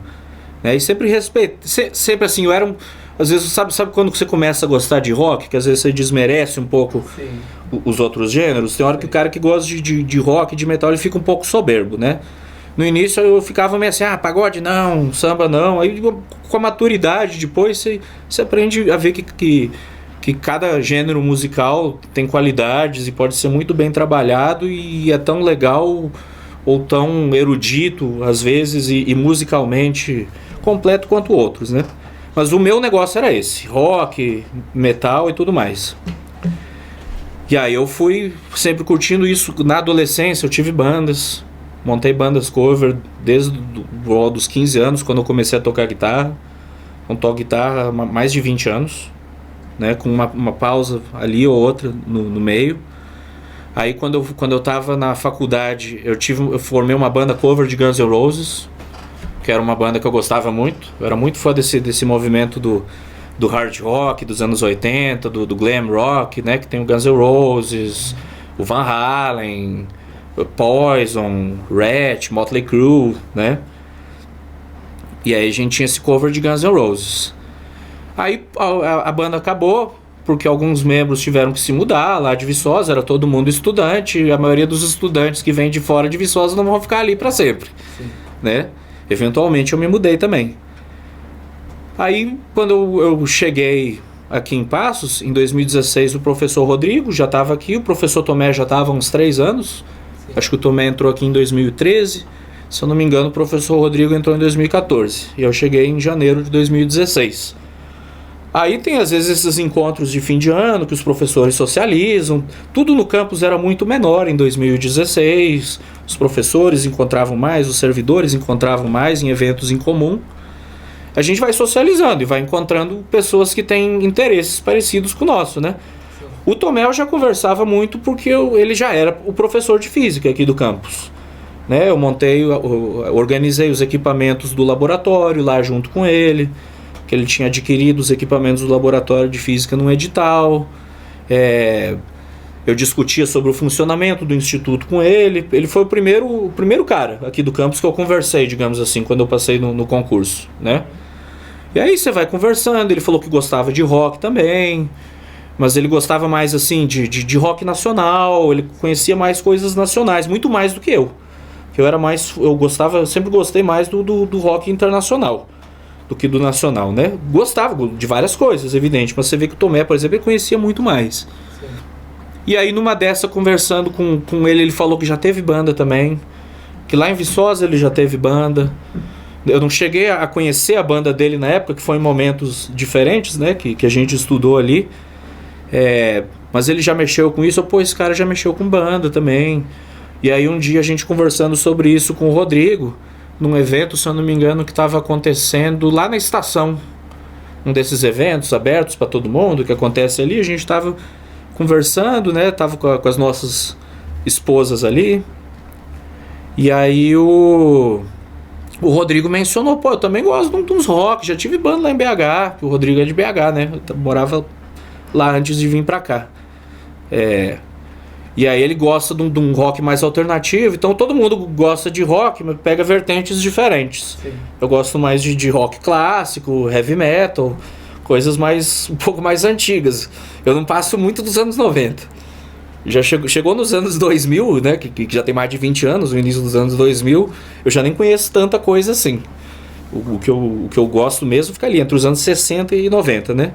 E sempre respeitei, sempre assim, eu era às vezes, sabe quando você começa a gostar de rock, que às vezes você desmerece um pouco os outros gêneros? Tem hora que o cara que gosta de rock, de metal, ele fica um pouco soberbo, né? No início eu ficava meio assim, pagode não, samba não. Aí com a maturidade depois você aprende a ver que cada gênero musical tem qualidades e pode ser muito bem trabalhado e é tão legal ou tão erudito, às vezes, e musicalmente completo quanto outros, né? Mas o meu negócio era esse, rock, metal e tudo mais. E aí eu fui sempre curtindo isso. Na adolescência eu tive bandas, montei bandas cover desde os 15 anos, quando eu comecei a tocar guitarra. Eu toco guitarra há mais de 20 anos. Né, com uma pausa ali ou outra no meio. Aí quando eu tava na faculdade, eu formei uma banda cover de Guns N' Roses, que era uma banda que eu gostava muito. Eu era muito fã desse movimento do hard rock dos anos 80, do glam rock, né, que tem o Guns N' Roses, o Van Halen, o Poison, Rat, Motley Crue, né? E aí a gente tinha esse cover de Guns N' Roses. Aí a banda acabou, porque alguns membros tiveram que se mudar lá de Viçosa, era todo mundo estudante, e a maioria dos estudantes que vêm de fora de Viçosa não vão ficar ali para sempre, né? Eventualmente eu me mudei também. Aí quando eu cheguei aqui em Passos, em 2016 o professor Rodrigo já estava aqui, o professor Tomé já estava há uns 3 anos, acho que o Tomé entrou aqui em 2013, se eu não me engano o professor Rodrigo entrou em 2014, e eu cheguei em janeiro de 2016. Aí tem às vezes esses encontros de fim de ano que os professores socializam. Tudo no campus era muito menor em 2016. Os professores encontravam mais, os servidores encontravam mais em eventos em comum. A gente vai socializando e vai encontrando pessoas que têm interesses parecidos com o nosso, né? O Tomé eu já conversava muito porque ele já era o professor de física aqui do campus. né? Eu organizei os equipamentos do laboratório lá junto com ele, que ele tinha adquirido os equipamentos do laboratório de física num edital. Eu discutia sobre o funcionamento do instituto com ele. Ele foi o primeiro cara aqui do campus que eu conversei, digamos assim, quando eu passei no concurso, né? E aí você vai conversando, ele falou que gostava de rock também, mas ele gostava mais assim de rock nacional, ele conhecia mais coisas nacionais, muito mais do que eu. Eu sempre gostei mais do rock internacional do que do nacional, né? Gostava de várias coisas, evidente, mas você vê que o Tomé, por exemplo, ele conhecia muito mais. Sim. E aí numa dessa, conversando com ele falou que já teve banda também, que lá em Viçosa ele já teve banda. Eu não cheguei a conhecer a banda dele na época, que foi em momentos diferentes, né, que a gente estudou ali. Mas ele já mexeu com isso. Esse cara já mexeu com banda também. E aí um dia a gente conversando sobre isso com o Rodrigo, num evento, se eu não me engano, que estava acontecendo lá na estação. Um desses eventos abertos para todo mundo, que acontece ali. A gente estava conversando, né, tava com as nossas esposas ali. E aí o Rodrigo mencionou, eu também gosto de uns rock, já tive banda lá em BH, que o Rodrigo é de BH, né? Eu morava lá antes de vir pra cá. E aí ele gosta de um rock mais alternativo, então todo mundo gosta de rock, mas pega vertentes diferentes. Sim. Eu gosto mais de rock clássico, heavy metal, coisas um pouco mais antigas. Eu não passo muito dos anos 90. Já chegou nos anos 2000, né, que já tem mais de 20 anos, no início dos anos 2000, eu já nem conheço tanta coisa assim. O que eu gosto mesmo fica ali, entre os anos 60 e 90, né?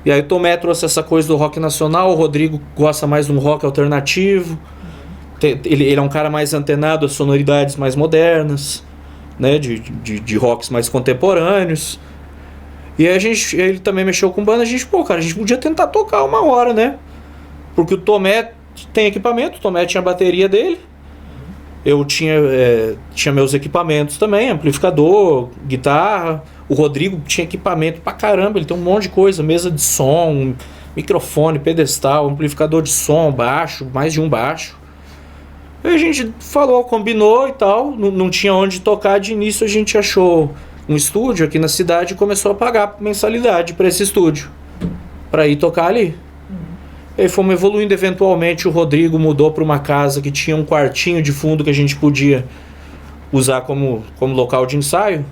E aí o Tomé trouxe essa coisa do rock nacional, o Rodrigo gosta mais de um rock alternativo, ele é um cara mais antenado às sonoridades mais modernas, né, de rocks mais contemporâneos. E aí ele também mexeu com banda, a gente podia tentar tocar uma hora, né? Porque o Tomé tem equipamento, o Tomé tinha a bateria dele, eu tinha meus equipamentos também, amplificador, guitarra. O Rodrigo tinha equipamento pra caramba, ele tem um monte de coisa, mesa de som, microfone, pedestal, amplificador de som, baixo, mais de um baixo. Aí a gente falou, combinou e tal, não tinha onde tocar. De início a gente achou um estúdio aqui na cidade e começou a pagar mensalidade para esse estúdio, para ir tocar ali. Aí fomos evoluindo, eventualmente o Rodrigo mudou para uma casa que tinha um quartinho de fundo que a gente podia usar como local de ensaio.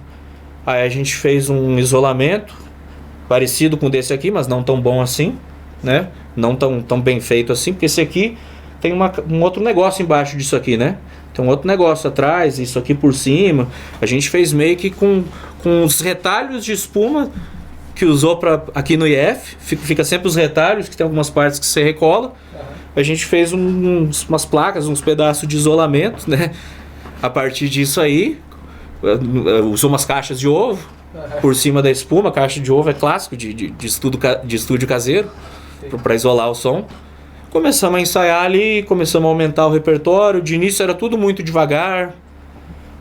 Aí a gente fez um isolamento parecido com desse aqui, mas não tão bom assim, né? Não tão bem feito assim, porque esse aqui tem um outro negócio embaixo disso aqui, né? Tem um outro negócio atrás, isso aqui por cima. A gente fez meio que com os retalhos de espuma que usou aqui no IF, fica sempre os retalhos, que tem algumas partes que você recola. A gente fez umas placas, uns pedaços de isolamento, né? A partir disso aí, usou umas caixas de ovo por cima da espuma. Caixa de ovo é clássico de estúdio caseiro, para isolar o som. Começamos a ensaiar ali, começamos a aumentar o repertório. De início era tudo muito devagar.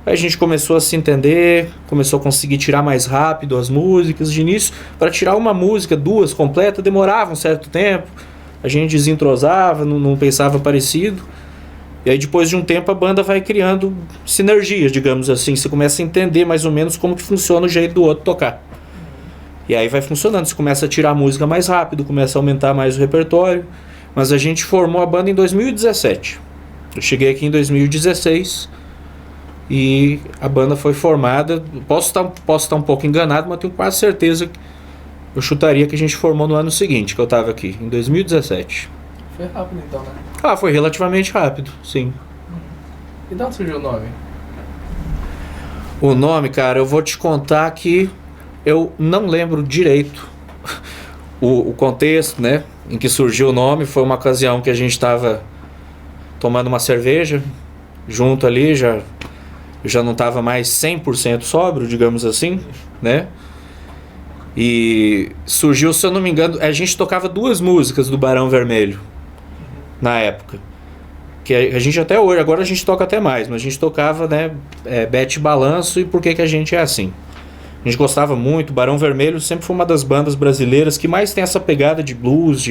Aí a gente começou a se entender, começou a conseguir tirar mais rápido as músicas. De início, para tirar uma música, duas completas, demorava um certo tempo. A gente desentrosava, não pensava parecido. E aí depois de um tempo a banda vai criando sinergias, digamos assim. Você começa a entender mais ou menos como que funciona o jeito do outro tocar. E aí vai funcionando, você começa a tirar a música mais rápido, começa a aumentar mais o repertório. Mas a gente formou a banda em 2017. Eu cheguei aqui em 2016 e a banda foi formada. Posso estar um pouco enganado, mas tenho quase certeza que eu chutaria que a gente formou no ano seguinte que eu estava aqui, em 2017. Foi rápido então, né? Foi relativamente rápido, sim. E de onde surgiu o nome? O nome, cara, eu vou te contar que eu não lembro direito o contexto, né, em que surgiu o nome. Foi uma ocasião que a gente estava tomando uma cerveja junto ali, eu já não estava mais 100% sóbrio, digamos assim, né? E surgiu, se eu não me engano, a gente tocava duas músicas do Barão Vermelho na época, que a gente até hoje, agora a gente toca até mais, mas a gente tocava, né, Bete Balanço e Por Que a Gente É Assim. A gente gostava muito. Barão Vermelho sempre foi uma das bandas brasileiras que mais tem essa pegada de blues,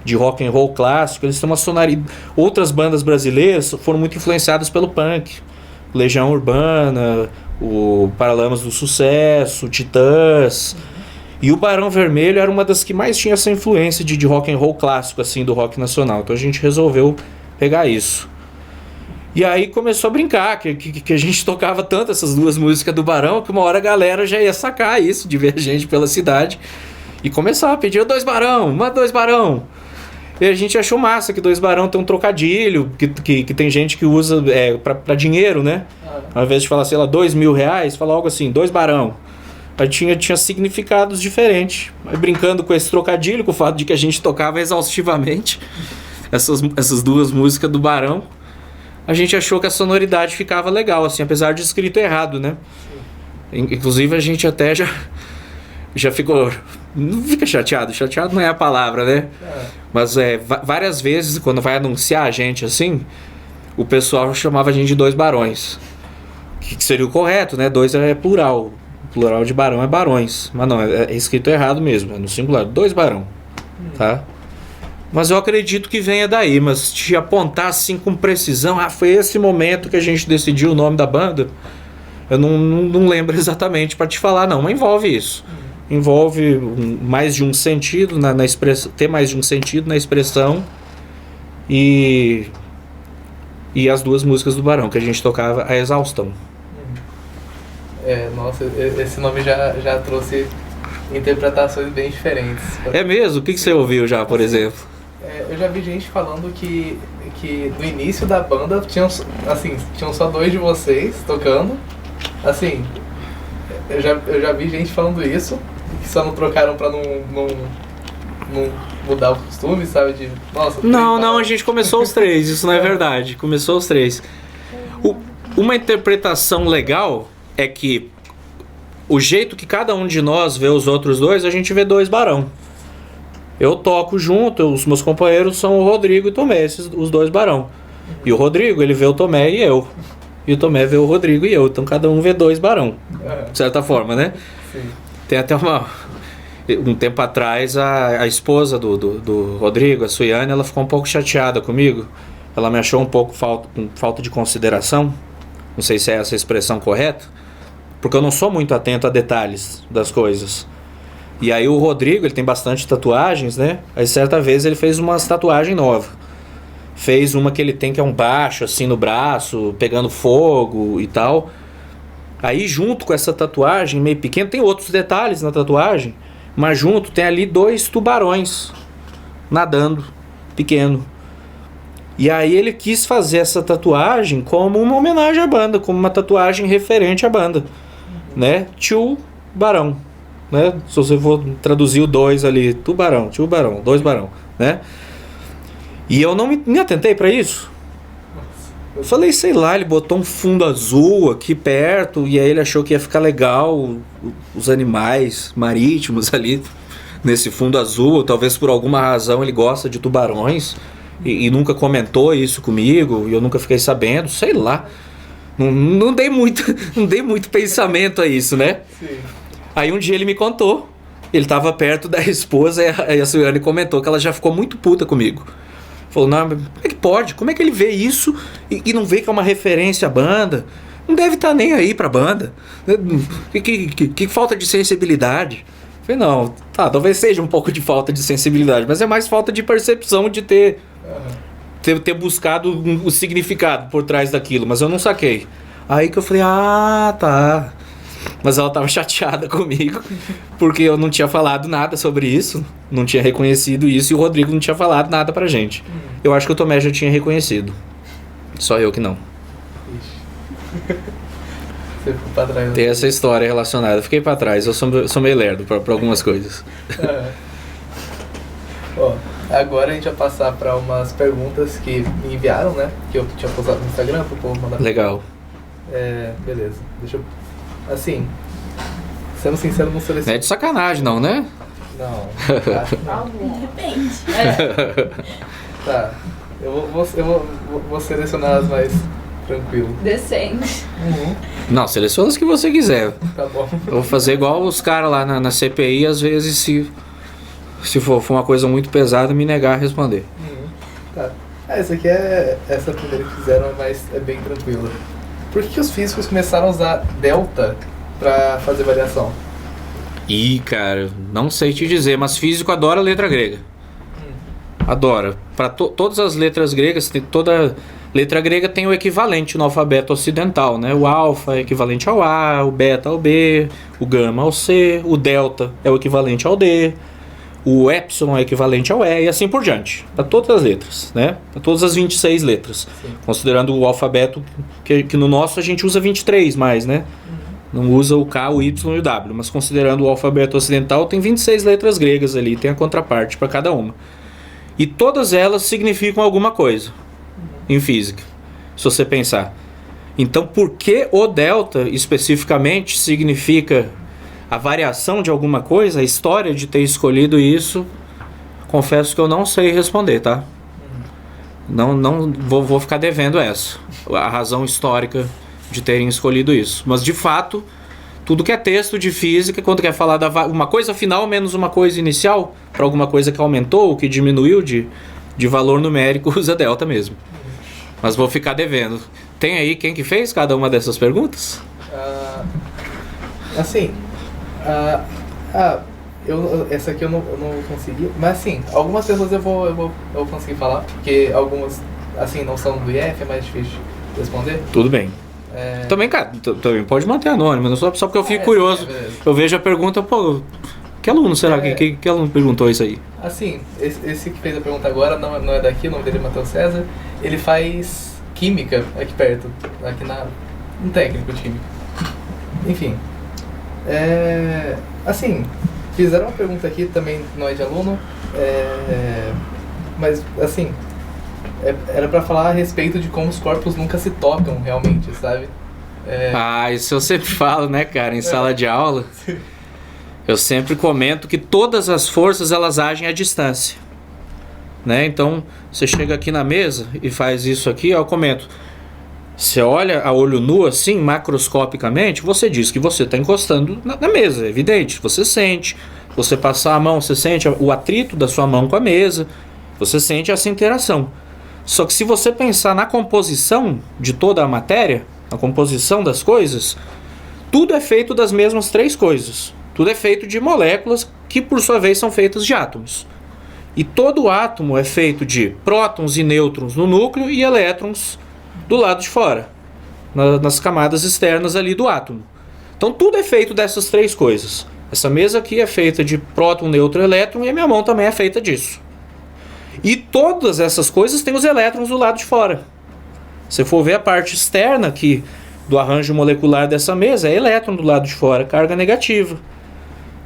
de rock and roll clássico. Eles têm uma sonoridade. Outras bandas brasileiras foram muito influenciadas pelo punk, Legião Urbana, o Paralamas do Sucesso, Titãs. E o Barão Vermelho era uma das que mais tinha essa influência de rock and roll clássico, assim, do rock nacional. Então a gente resolveu pegar isso. E aí começou a brincar, que a gente tocava tanto essas duas músicas do Barão, que uma hora a galera já ia sacar isso, de ver a gente pela cidade. E começava a pedir 2 Barão, uma 2 Barão. E a gente achou massa que 2 Barão tem um trocadilho, que tem gente que usa pra dinheiro, né? Ao invés de falar, sei lá, R$2.000, fala algo assim, 2 Barão. Aí tinha significados diferentes. Aí brincando com esse trocadilho, com o fato de que a gente tocava exaustivamente essas duas músicas do Barão, a gente achou que a sonoridade ficava legal, assim, apesar de escrito errado, né? Inclusive a gente até já ficou... Não fica chateado não é a palavra, né? Mas várias vezes, quando vai anunciar a gente assim, o pessoal chamava a gente de 2 Barões. Que seria o correto, né? 2 é plural. O plural de Barão é Barões. Mas não, é escrito errado mesmo, é no singular. 2 Barão, tá? Mas eu acredito que venha daí, mas te apontar assim com precisão, foi esse momento que a gente decidiu o nome da banda, eu não lembro exatamente para te falar não, mas envolve isso. Envolve mais de um sentido na expressão, ter mais de um sentido na expressão e as duas músicas do Barão, que a gente tocava a exaustão. Nossa, esse nome já trouxe interpretações bem diferentes. É mesmo? O que você ouviu já, por exemplo? Eu já vi gente falando que no início da banda tinham só 2 de vocês tocando. Assim, eu já vi gente falando isso, que só não trocaram pra não mudar o costume, sabe? Não, a gente começou os 3, isso não é verdade. Começou os 3. Uma interpretação legal é que o jeito que cada um de nós vê os outros 2, a gente vê 2 Barão. Eu toco junto, os meus companheiros são o Rodrigo e o Tomé, os 2 Barão. E o Rodrigo, ele vê o Tomé e eu. E o Tomé vê o Rodrigo e eu. Então cada um vê 2 Barão. De certa forma, né? Sim. Tem até um tempo atrás, a esposa do Rodrigo, a Suiane, ela ficou um pouco chateada comigo. Ela me achou um pouco com falta de consideração. Não sei se é essa a expressão correta. Porque eu não sou muito atento a detalhes das coisas. E aí o Rodrigo, ele tem bastante tatuagens, né? Aí certa vez ele fez uma tatuagem nova. Fez uma que ele tem que é um baixo assim no braço, pegando fogo e tal. Aí junto com essa tatuagem meio pequena, tem outros detalhes na tatuagem, mas junto tem ali 2 tubarões nadando, pequeno. E aí ele quis fazer essa tatuagem como uma homenagem à banda, como uma tatuagem referente à banda, né? Tio Barão, né? Se você for traduzir o 2 ali, tubarão, tio Barão, 2 Barão, né? E eu não me atentei pra isso. Eu falei, sei lá, ele botou um fundo azul aqui perto e aí ele achou que ia ficar legal os animais marítimos ali nesse fundo azul, ou talvez por alguma razão ele gosta de tubarões e nunca comentou isso comigo e eu nunca fiquei sabendo, sei lá. Não dei muito pensamento a isso, né? Sim. Aí um dia ele me contou, ele tava perto da esposa e a Suiane comentou que ela já ficou muito puta comigo. Falou, não, como é que pode? Como é que ele vê isso e não vê que é uma referência à banda? Não deve estar nem aí pra banda. Que falta de sensibilidade. Falei, não, talvez seja um pouco de falta de sensibilidade, mas é mais falta de percepção de ter buscado o significado por trás daquilo, mas eu não saquei. Aí que eu falei, tá. Mas ela tava chateada comigo, porque eu não tinha falado nada sobre isso, não tinha reconhecido isso, e o Rodrigo não tinha falado nada pra gente. Eu acho que o Tomé já tinha reconhecido. Só eu que não. Você ficou pra trás. Tem essa história relacionada. Eu fiquei pra trás, eu sou meio lerdo pra algumas coisas. Ó, agora a gente vai passar pra umas perguntas que me enviaram, né? Que eu tinha postado no Instagram pro povo mandar. Legal. Beleza. Deixa eu... Assim, sendo sincero, não selecionei. Não é de sacanagem não, né? Não, acho que não. Depende. Tá, eu vou selecionar as mais tranquilas. Decente. Não, seleciona as que você quiser. Tá bom. Eu vou fazer igual os caras lá na CPI, às vezes se for uma coisa muito pesada, me negar a responder. Tá. Essa aqui essa primeira que fizeram, mas é bem tranquila. por que os físicos começaram a usar delta para fazer variação? Ih, cara, não sei te dizer, mas físico adora letra grega. Adora. Para todas as letras gregas, toda letra grega tem o equivalente no alfabeto ocidental, né? O alfa é equivalente ao A, o beta ao B, o gama ao C, o delta é o equivalente ao D, o epsilon é equivalente ao E e assim por diante. Para todas as letras, né? Para todas as 26 letras. Sim. Considerando o alfabeto que no nosso a gente usa 23 mais, né? Não usa o K, o Y e o W, mas considerando o alfabeto ocidental tem 26 letras gregas ali, tem a contraparte para cada uma. E todas elas significam alguma coisa em física, se você pensar. Então, por que o delta especificamente significa a variação de alguma coisa, a história de ter escolhido isso, confesso que eu não sei responder, tá? Não vou ficar devendo essa, a razão histórica de terem escolhido isso. Mas, de fato, tudo que é texto de física, quando quer falar da uma coisa final menos uma coisa inicial, para alguma coisa que aumentou ou que diminuiu de valor numérico, usa delta mesmo. Mas vou ficar devendo. Tem aí quem que fez cada uma dessas perguntas? Essa aqui eu não consegui, mas assim, algumas pessoas eu vou conseguir falar, porque algumas assim não são do IF, é mais difícil de responder. Tudo bem. Também, cara, também pode manter anônimo, só porque eu fico curioso. Sim, eu vejo a pergunta, pô, que aluno será? Que aluno perguntou isso aí? Assim, esse que fez a pergunta agora não é daqui, o nome dele é Matheus César. Ele faz química aqui perto, aqui um técnico de química. Enfim, assim, fizeram uma pergunta aqui também, não é de aluno, mas assim, era pra falar a respeito de como os corpos nunca se tocam realmente, sabe? Isso eu sempre falo, né, cara, em sala de aula. Eu sempre comento que todas as forças elas agem à distância, né? Então, você chega aqui na mesa e faz isso aqui, eu comento. Você olha a olho nu assim, macroscopicamente, você diz que você está encostando na mesa, é evidente. Você sente, você passar a mão, você sente o atrito da sua mão com a mesa, você sente essa interação. Só que se você pensar na composição de toda a matéria, a composição das coisas, tudo é feito das mesmas três coisas. Tudo é feito de moléculas que, por sua vez, são feitas de átomos. E todo átomo é feito de prótons e nêutrons no núcleo e elétrons do lado de fora, nas camadas externas ali do átomo. Então tudo é feito dessas três coisas. Essa mesa aqui é feita de próton, nêutron e elétron e a minha mão também é feita disso. E todas essas coisas têm os elétrons do lado de fora. Se for ver a parte externa aqui do arranjo molecular dessa mesa, é elétron do lado de fora, carga negativa.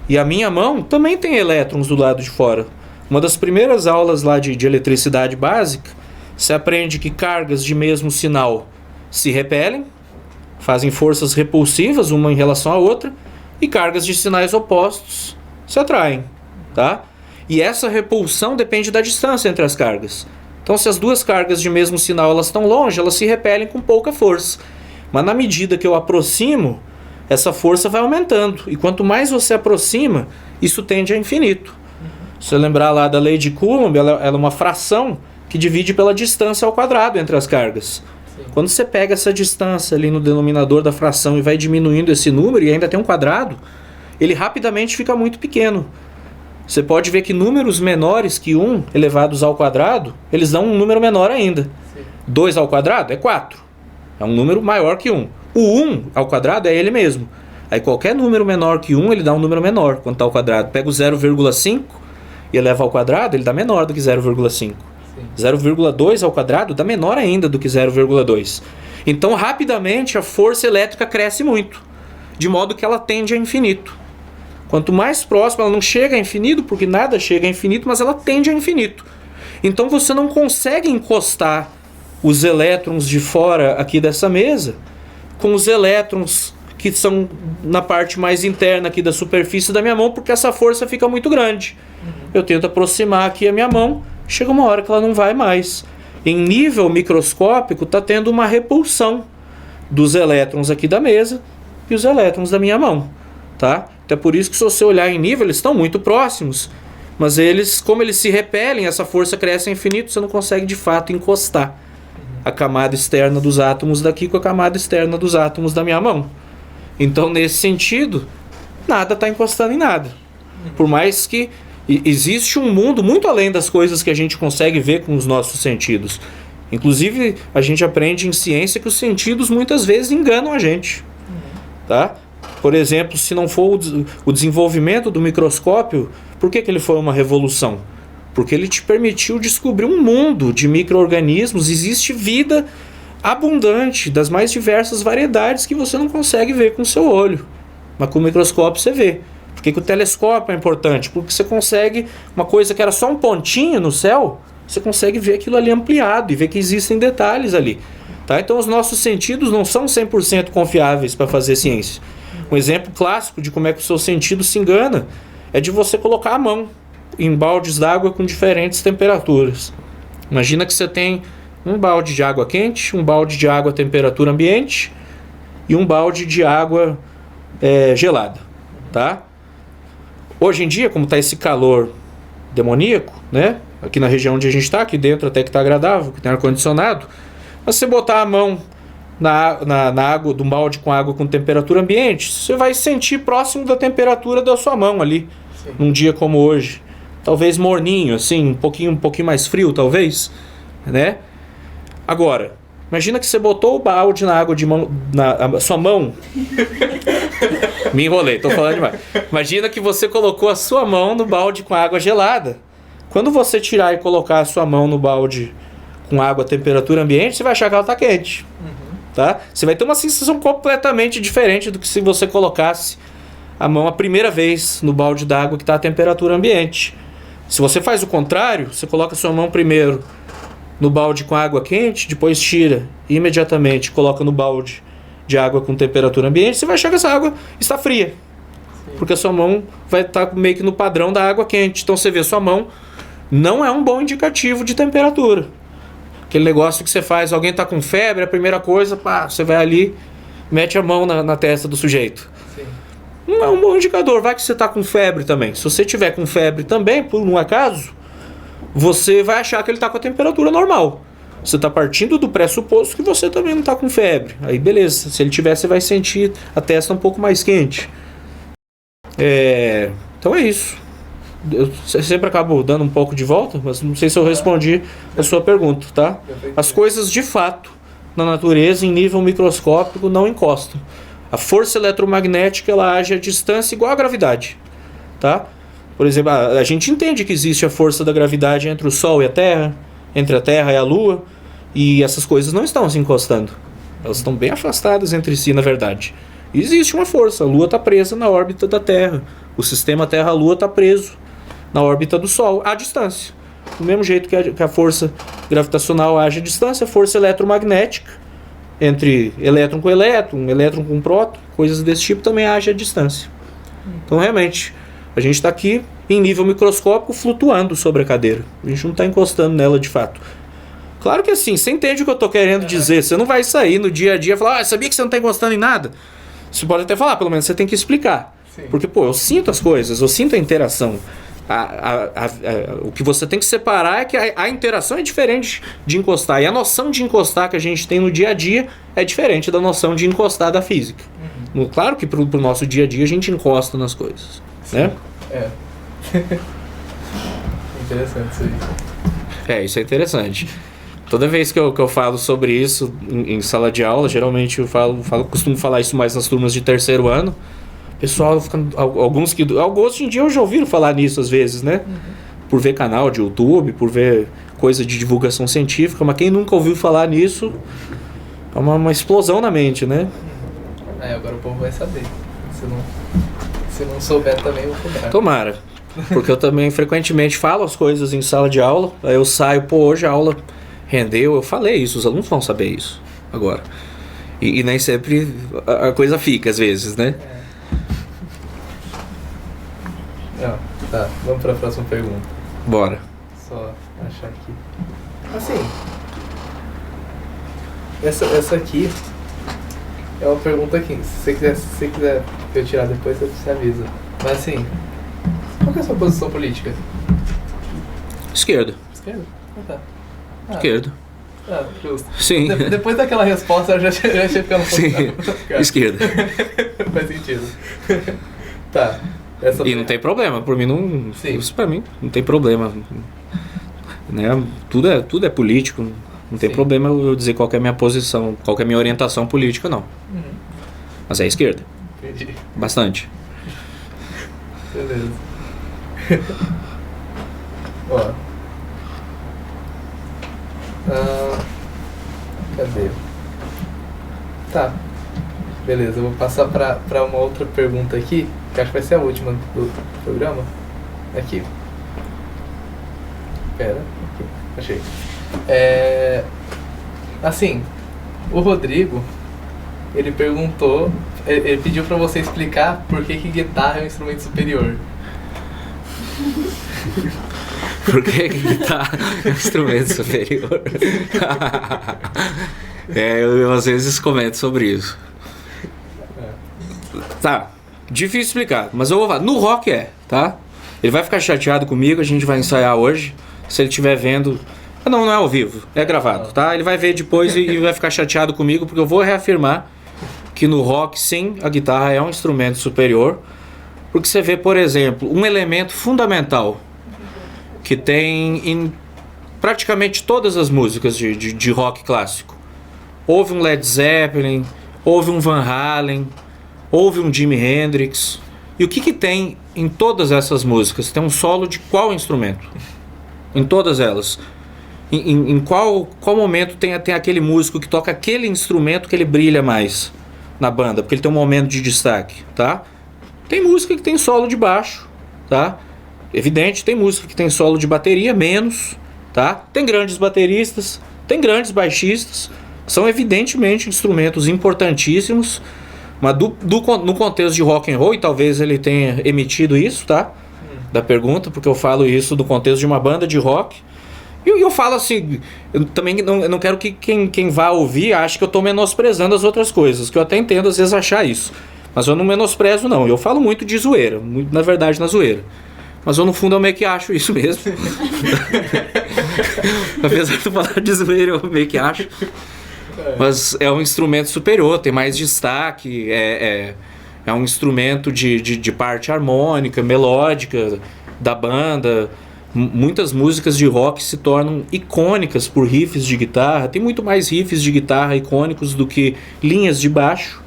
E a minha mão também tem elétrons do lado de fora. Uma das primeiras aulas lá de eletricidade básica, você aprende que cargas de mesmo sinal se repelem, fazem forças repulsivas uma em relação à outra, e cargas de sinais opostos se atraem, tá? E essa repulsão depende da distância entre as cargas. Então, se as duas cargas de mesmo sinal elas estão longe, elas se repelem com pouca força. Mas na medida que eu aproximo, essa força vai aumentando. E quanto mais você aproxima, isso tende a infinito. Se você lembrar lá da lei de Coulomb, ela é uma fração que divide pela distância ao quadrado entre as cargas. Sim. Quando você pega essa distância ali no denominador da fração e vai diminuindo esse número e ainda tem um quadrado, ele rapidamente fica muito pequeno. Você pode ver que números menores que 1 elevados ao quadrado, eles dão um número menor ainda. Sim. 2 ao quadrado é 4. É um número maior que 1. O 1 ao quadrado é ele mesmo. Aí qualquer número menor que 1, ele dá um número menor quando está ao quadrado. Pega o 0,5 e eleva ao quadrado, ele dá menor do que 0,5. 0,2 ao quadrado dá menor ainda do que 0,2. Então, rapidamente, a força elétrica cresce muito, de modo que ela tende a infinito. Quanto mais próximo, ela não chega a infinito, porque nada chega a infinito, mas ela tende a infinito. Então, você não consegue encostar os elétrons de fora aqui dessa mesa com os elétrons que são na parte mais interna aqui da superfície da minha mão, porque essa força fica muito grande. Eu tento aproximar aqui a minha mão, chega uma hora que ela não vai mais. Em nível microscópico, está tendo uma repulsão dos elétrons aqui da mesa e os elétrons da minha mão, tá? Até por isso que, se você olhar em nível, eles estão muito próximos, mas eles, como eles se repelem, essa força cresce a infinito, você não consegue de fato encostar a camada externa dos átomos daqui com a camada externa dos átomos da minha mão. Então, nesse sentido, nada está encostando em nada. Por mais que existe um mundo muito além das coisas que a gente consegue ver com os nossos sentidos. Inclusive, a gente aprende em ciência que os sentidos muitas vezes enganam a gente. Tá? Por exemplo, se não for o desenvolvimento do microscópio, por que ele foi uma revolução? Porque ele te permitiu descobrir um mundo de micro-organismos. Existe vida abundante, das mais diversas variedades que você não consegue ver com o seu olho. Mas com o microscópio você vê. Por que o telescópio é importante? Porque você consegue, uma coisa que era só um pontinho no céu, você consegue ver aquilo ali ampliado e ver que existem detalhes ali. Tá? Então os nossos sentidos não são 100% confiáveis para fazer ciência. Um exemplo clássico de como é que o seu sentido se engana é de você colocar a mão em baldes d'água com diferentes temperaturas. Imagina que você tem um balde de água quente, um balde de água a temperatura ambiente e um balde de água gelada. Tá? Hoje em dia, como está esse calor demoníaco, né? Aqui na região onde a gente está, aqui dentro até que está agradável, que tem ar-condicionado, mas você botar a mão na água, de um balde com água com temperatura ambiente, você vai sentir próximo da temperatura da sua mão ali, sim, num dia como hoje. Talvez morninho, assim, um pouquinho mais frio, talvez, né? Agora, imagina que você botou o balde na água na sua mão. Me enrolei, tô falando demais. Imagina que você colocou a sua mão no balde com água gelada. Quando você tirar e colocar a sua mão no balde com água a temperatura ambiente, você vai achar que ela está quente. Tá? Você vai ter uma sensação completamente diferente do que se você colocasse a mão a primeira vez no balde d'água que está a temperatura ambiente. Se você faz o contrário, você coloca a sua mão primeiro no balde com água quente, depois tira e imediatamente coloca no balde de água com temperatura ambiente, você vai achar que essa água está fria. Sim. Porque a sua mão vai estar meio que no padrão da água quente. Então você vê, sua mão não é um bom indicativo de temperatura. Aquele negócio que você faz, alguém está com febre, a primeira coisa, pá, você vai ali, mete a mão na testa do sujeito. Sim. Não é um bom indicador, vai que você está com febre também. Se você tiver com febre também, por um acaso, você vai achar que ele está com a temperatura normal. Você está partindo do pressuposto que você também não está com febre. Aí beleza, se ele tiver, você vai sentir a testa um pouco mais quente. Então é isso. Eu sempre acabo dando um pouco de volta, mas não sei se eu respondi a sua pergunta, tá? As coisas de fato na natureza em nível microscópico não encostam. A força eletromagnética ela age à distância igual à gravidade, tá? Por exemplo, a gente entende que existe a força da gravidade entre o Sol e a Terra, entre a Terra e a Lua, e essas coisas não estão se encostando. Elas estão bem afastadas entre si, na verdade. Existe uma força, a Lua está presa na órbita da Terra, o sistema Terra-Lua está preso na órbita do Sol, à distância. Do mesmo jeito que a força gravitacional age à distância, a força eletromagnética, entre elétron com elétron com próton, coisas desse tipo, também age à distância. Então, realmente, a gente está aqui, em nível microscópico, flutuando sobre a cadeira. A gente não está encostando nela de fato. Claro que assim, você entende o que eu estou querendo dizer. Você não vai sair no dia a dia e falar, sabia que você não está encostando em nada? Você pode até falar, pelo menos você tem que explicar. Sim. Porque, eu sinto as coisas, eu sinto a interação. O que você tem que separar é que a interação é diferente de encostar. E a noção de encostar que a gente tem no dia a dia é diferente da noção de encostar da física. Claro que pro nosso dia a dia a gente encosta nas coisas. Sim. Né? Interessante isso aí. Isso é interessante. Toda vez que eu falo sobre isso em sala de aula, geralmente eu costumo falar isso mais nas turmas de terceiro ano. Pessoal, alguns hoje em dia eu já ouviram falar nisso às vezes, né? Por ver canal de YouTube, por ver coisa de divulgação científica, mas quem nunca ouviu falar nisso é uma explosão na mente, né? Agora o povo vai saber. Se não souber também, eu vou cobrar. Tomara. Porque eu também frequentemente falo as coisas em sala de aula, aí eu saio, hoje a aula rendeu, eu falei isso, os alunos vão saber isso agora. E nem sempre a coisa fica, às vezes, né? Tá, vamos para a próxima pergunta. Bora. Só achar aqui. Assim, essa aqui é uma pergunta que, se você quiser que eu tirar depois, você avisa. Mas assim, qual que é a sua posição política? Esquerda. Esquerda? Tá. Esquerda. Ah, justo. Sim. Depois daquela resposta eu já achei ficando um pouco... Sim. Esquerda. Faz sentido. Tá. Essa E não tem problema, por mim não. Sim. Isso pra mim não tem problema. Né? Tudo é político. Não tem Sim. problema eu dizer qual que é a minha posição, qual que é a minha orientação política, não. Uhum. Mas é esquerda. Entendi. Bastante. Beleza. Ó. Cadê? Tá. Beleza, eu vou passar pra uma outra pergunta aqui, que acho que vai ser a última do programa. Aqui. Pera. Aqui. Achei. Assim, o Rodrigo, ele perguntou, ele pediu pra você explicar por que guitarra é um instrumento superior. Por que guitarra é um instrumento superior? Eu às vezes comento sobre isso. Tá, difícil explicar, mas eu vou falar. No rock tá? Ele vai ficar chateado comigo, a gente vai ensaiar hoje. Se ele estiver vendo... Não é ao vivo, é gravado, tá? Ele vai ver depois e vai ficar chateado comigo, porque eu vou reafirmar que no rock, sim, a guitarra é um instrumento superior. Porque você vê, por exemplo, um elemento fundamental que tem em praticamente todas as músicas de rock clássico. Houve um Led Zeppelin, houve um Van Halen, houve um Jimi Hendrix. E o que tem em todas essas músicas? Tem um solo de qual instrumento? Em todas elas. Em qual momento tem aquele músico que toca aquele instrumento que ele brilha mais na banda? Porque ele tem um momento de destaque, tá? Tem música que tem solo de baixo, tá? Evidente, tem música que tem solo de bateria, menos, tá? Tem grandes bateristas, tem grandes baixistas. São evidentemente instrumentos importantíssimos, mas no contexto de rock and roll, e talvez ele tenha emitido isso, tá? Da pergunta, porque eu falo isso do contexto de uma banda de rock. E eu falo assim, eu também não quero que quem vá ouvir ache que eu estou menosprezando as outras coisas, que eu até entendo às vezes achar isso. Mas eu não menosprezo não, eu falo muito de zoeira, muito, na verdade na zoeira. Mas eu no fundo eu meio que acho isso mesmo. Apesar de eu falar de zoeira, eu meio que acho. Mas é um instrumento superior, tem mais destaque, é um instrumento de parte harmônica, melódica da banda. Muitas músicas de rock se tornam icônicas por riffs de guitarra. Tem muito mais riffs de guitarra icônicos do que linhas de baixo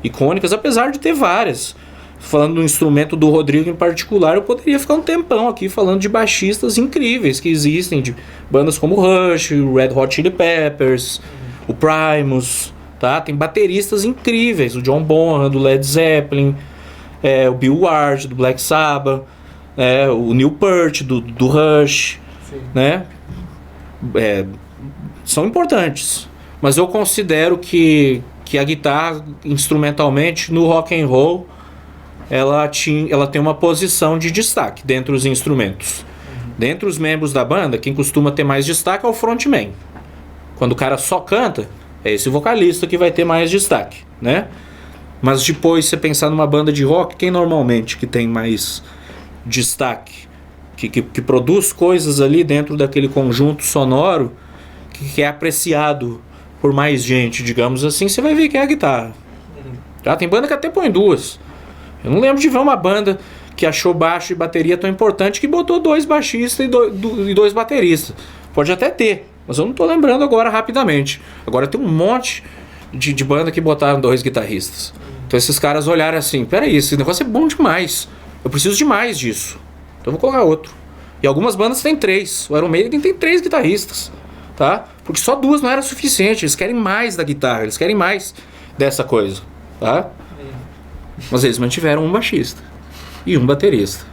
icônicas, apesar de ter várias. Falando do instrumento do Rodrigo em particular, eu poderia ficar um tempão aqui falando de baixistas incríveis que existem, de bandas como Rush, Red Hot Chili Peppers, o Primus, tá? Tem bateristas incríveis, o John Bonham do Led Zeppelin, o Bill Ward do Black Sabbath, o Neil Peart do Rush, né? São importantes, mas eu considero que a guitarra instrumentalmente no rock and roll ela tem uma posição de destaque dentre os instrumentos. Dentre os membros da banda, quem costuma ter mais destaque é o frontman. Quando o cara só canta, é esse vocalista que vai ter mais destaque, né? Mas depois, você pensar numa banda de rock, quem normalmente que tem mais destaque, que produz coisas ali dentro daquele conjunto sonoro, que é apreciado por mais gente, digamos assim, você vai ver que é a guitarra. Tá? Tem banda que até põe duas. Eu não lembro de ver uma banda que achou baixo e bateria tão importante que botou 2 baixistas e 2 bateristas. Pode até ter, mas eu não tô lembrando agora rapidamente. Agora tem um monte de banda que botaram 2 guitarristas. Então esses caras olharam assim, peraí, esse negócio é bom demais. Eu preciso de mais disso. Então eu vou colocar outro. E algumas bandas têm 3. O Iron Maiden tem 3 guitarristas, tá? Porque só 2 não era suficiente. Eles querem mais da guitarra, eles querem mais dessa coisa, tá? Mas eles mantiveram um baixista, e um baterista,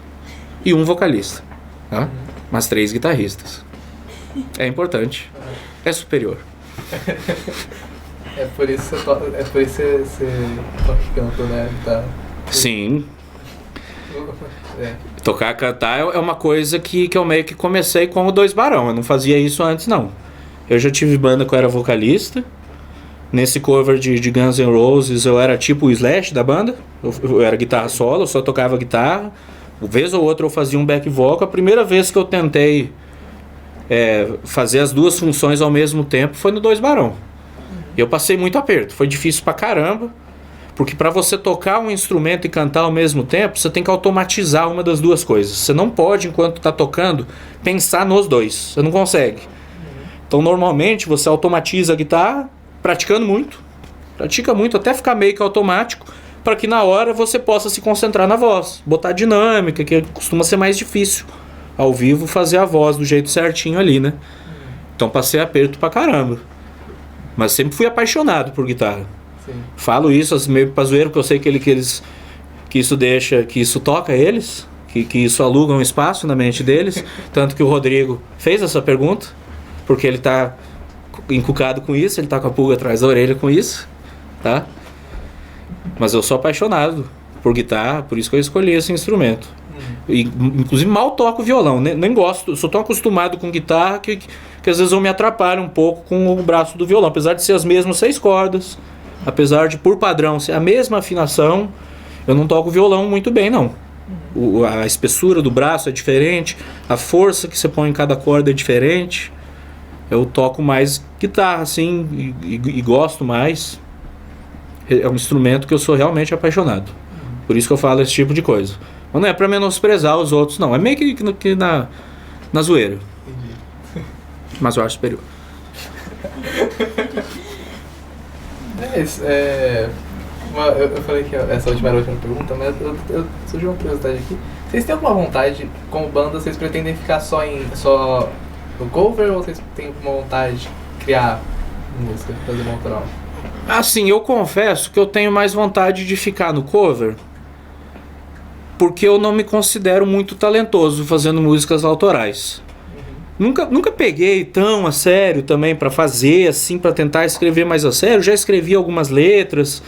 e um vocalista, tá? Mas 3 guitarristas. É importante. É superior. É por isso que você toca e canta, né? Tá. Sim. Tocar e cantar é uma coisa que eu meio que comecei com o 2 Barão. Eu não fazia isso antes, não. Eu já tive banda que eu era vocalista. Nesse cover de Guns N' Roses eu era tipo o Slash da banda. Eu era guitarra solo, eu só tocava guitarra. Uma vez ou outra eu fazia um back vocal. A primeira vez que eu tentei fazer as duas funções ao mesmo tempo foi no Dois Barão. Eu passei muito aperto, foi difícil pra caramba, porque para você tocar um instrumento e cantar ao mesmo tempo, você tem que automatizar uma das duas coisas. Você não pode, enquanto tá tocando, pensar nos dois, você não consegue. Então normalmente você automatiza a guitarra, pratica muito até ficar meio que automático, para que na hora você possa se concentrar na voz, botar dinâmica, que costuma ser mais difícil ao vivo fazer a voz do jeito certinho ali, né? Então passei aperto pra caramba. Mas sempre fui apaixonado por guitarra. Sim. Falo isso meio pra zoeiro, porque eu sei que isso toca eles, que isso aluga um espaço na mente deles. Tanto que o Rodrigo fez essa pergunta, porque ele tá encucado com isso, ele tá com a pulga atrás da orelha com isso, tá? Mas eu sou apaixonado por guitarra, por isso que eu escolhi esse instrumento. E, inclusive mal toco violão, nem gosto, sou tão acostumado com guitarra que às vezes eu me atrapalho um pouco com o braço do violão, apesar de ser as mesmas 6 cordas, apesar de por padrão ser a mesma afinação, eu não toco violão muito bem não. A espessura do braço é diferente, a força que você põe em cada corda é diferente. Eu toco mais guitarra assim e gosto mais. É um instrumento que eu sou realmente apaixonado, por isso que eu falo esse tipo de coisa. Mas não é pra menosprezar os outros, não. É meio que na zoeira. Entendi. Mas eu acho superior. Eu falei que essa última era a última pergunta, mas surgiu uma curiosidade aqui. Vocês têm alguma vontade, como banda, vocês pretendem ficar só no cover ou vocês têm alguma vontade de criar música, fazer uma autoral? Assim, eu confesso que eu tenho mais vontade de ficar no cover, porque eu não me considero muito talentoso fazendo músicas autorais. Nunca peguei tão a sério também pra fazer assim, pra tentar escrever mais a sério. Já escrevi algumas letras,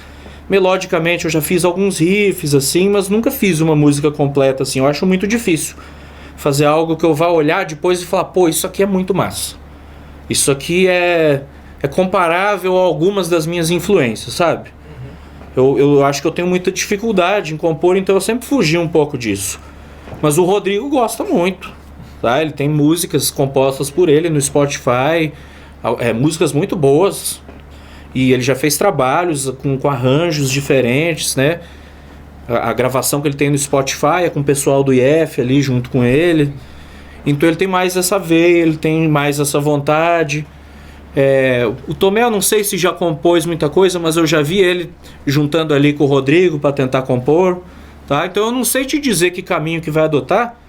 melodicamente eu já fiz alguns riffs assim, mas nunca fiz uma música completa assim. Eu acho muito difícil fazer algo que eu vá olhar depois e falar, pô, isso aqui é muito massa. Isso aqui é comparável a algumas das minhas influências, sabe? Eu acho que eu tenho muita dificuldade em compor, então eu sempre fugi um pouco disso. Mas o Rodrigo gosta muito, tá? Ele tem músicas compostas por ele no Spotify, músicas muito boas. E ele já fez trabalhos com arranjos diferentes, né? A gravação que ele tem no Spotify é com o pessoal do IF ali junto com ele. Então ele tem mais essa veia, ele tem mais essa vontade. O Tomé eu não sei se já compôs muita coisa, mas eu já vi ele juntando ali com o Rodrigo para tentar compor, tá? Então eu não sei te dizer que caminho que vai adotar.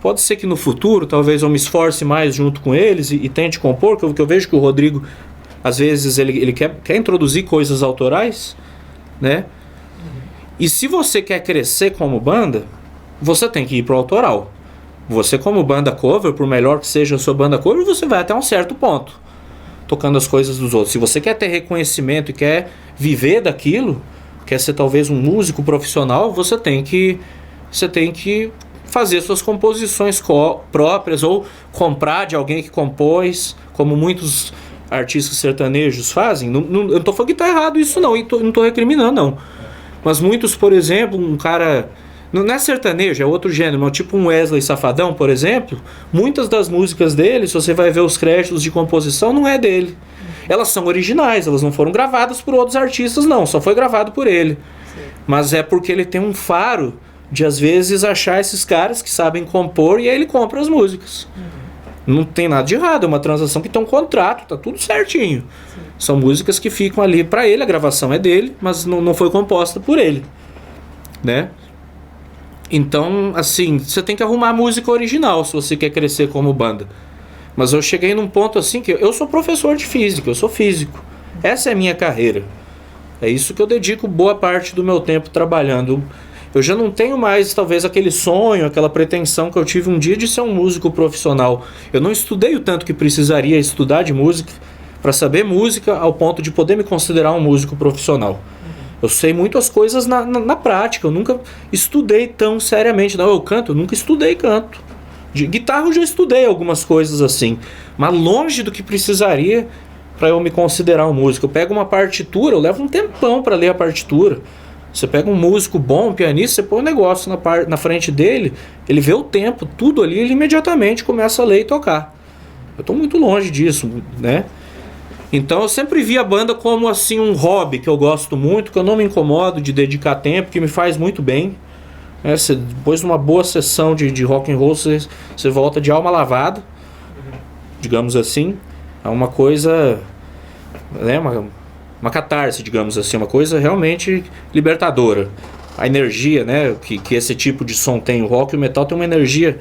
Pode ser que no futuro talvez eu me esforce mais junto com eles e tente compor, que eu vejo que o Rodrigo às vezes ele quer introduzir coisas autorais, né? E se você quer crescer como banda, você tem que ir pro autoral. Você como banda cover, por melhor que seja a sua banda cover, você vai até um certo ponto, tocando as coisas dos outros. Se você quer ter reconhecimento e quer viver daquilo, quer ser talvez um músico profissional, você tem que fazer suas composições próprias ou comprar de alguém que compôs, como muitos artistas sertanejos fazem. Eu não estou falando que está errado isso não, e não estou recriminando não. Mas muitos, por exemplo, um cara... Não é sertanejo, é outro gênero, mas tipo um Wesley Safadão, por exemplo, muitas das músicas dele, se você vai ver os créditos de composição, não é dele. Elas são originais, elas não foram gravadas por outros artistas, não, só foi gravado por ele. Sim. Mas é porque ele tem um faro de, às vezes, achar esses caras que sabem compor e aí ele compra as músicas. Não tem nada de errado, é uma transação que tem um contrato, tá tudo certinho. Sim. São músicas que ficam ali pra ele, a gravação é dele, mas não foi composta por ele, né? Então, assim, você tem que arrumar a música original se você quer crescer como banda. Mas eu cheguei num ponto assim que eu sou professor de física, eu sou físico. Essa é a minha carreira. É isso que eu dedico boa parte do meu tempo trabalhando. Eu já não tenho mais, talvez, aquele sonho, aquela pretensão que eu tive um dia de ser um músico profissional. Eu não estudei o tanto que precisaria estudar de música para saber música ao ponto de poder me considerar um músico profissional. Eu sei muito as coisas na prática, eu nunca estudei tão seriamente. Não, eu canto, eu nunca estudei canto. De guitarra eu já estudei algumas coisas assim, mas longe do que precisaria para eu me considerar um músico. Eu pego uma partitura, eu levo um tempão para ler a partitura. Você pega um músico bom, um pianista, você põe um negócio na frente dele, ele vê o tempo, tudo ali, ele imediatamente começa a ler e tocar. Eu tô muito longe disso, né? Então eu sempre vi a banda como assim um hobby que eu gosto muito, que eu não me incomodo de dedicar tempo, que me faz muito bem. Depois de uma boa sessão de rock and roll, você volta de alma lavada, digamos assim. É uma coisa, né, uma catarse, digamos assim, uma coisa realmente libertadora. A energia, né, que esse tipo de som tem, o rock e o metal tem uma energia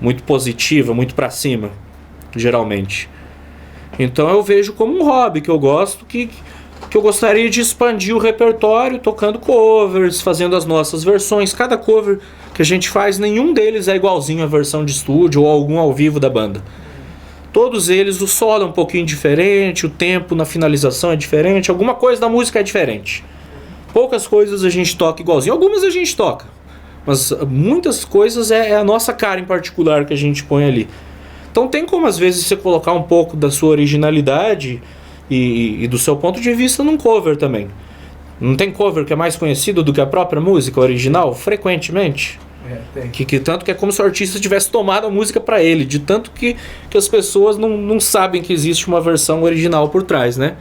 muito positiva, muito pra cima, geralmente. Então eu vejo como um hobby que eu gosto, que eu gostaria de expandir o repertório tocando covers, fazendo as nossas versões. Cada cover que a gente faz, nenhum deles é igualzinho à versão de estúdio ou algum ao vivo da banda. Todos eles, o solo é um pouquinho diferente, o tempo na finalização é diferente, alguma coisa da música é diferente. Poucas coisas a gente toca igualzinho, algumas a gente toca, mas muitas coisas é a nossa cara em particular que a gente põe ali. Então tem como às vezes você colocar um pouco da sua originalidade e do seu ponto de vista num cover também. Não tem cover que é mais conhecido do que a própria música original? Frequentemente. Tem. Que tanto que é como se o artista tivesse tomado a música para ele, de tanto que as pessoas não sabem que existe uma versão original por trás, né?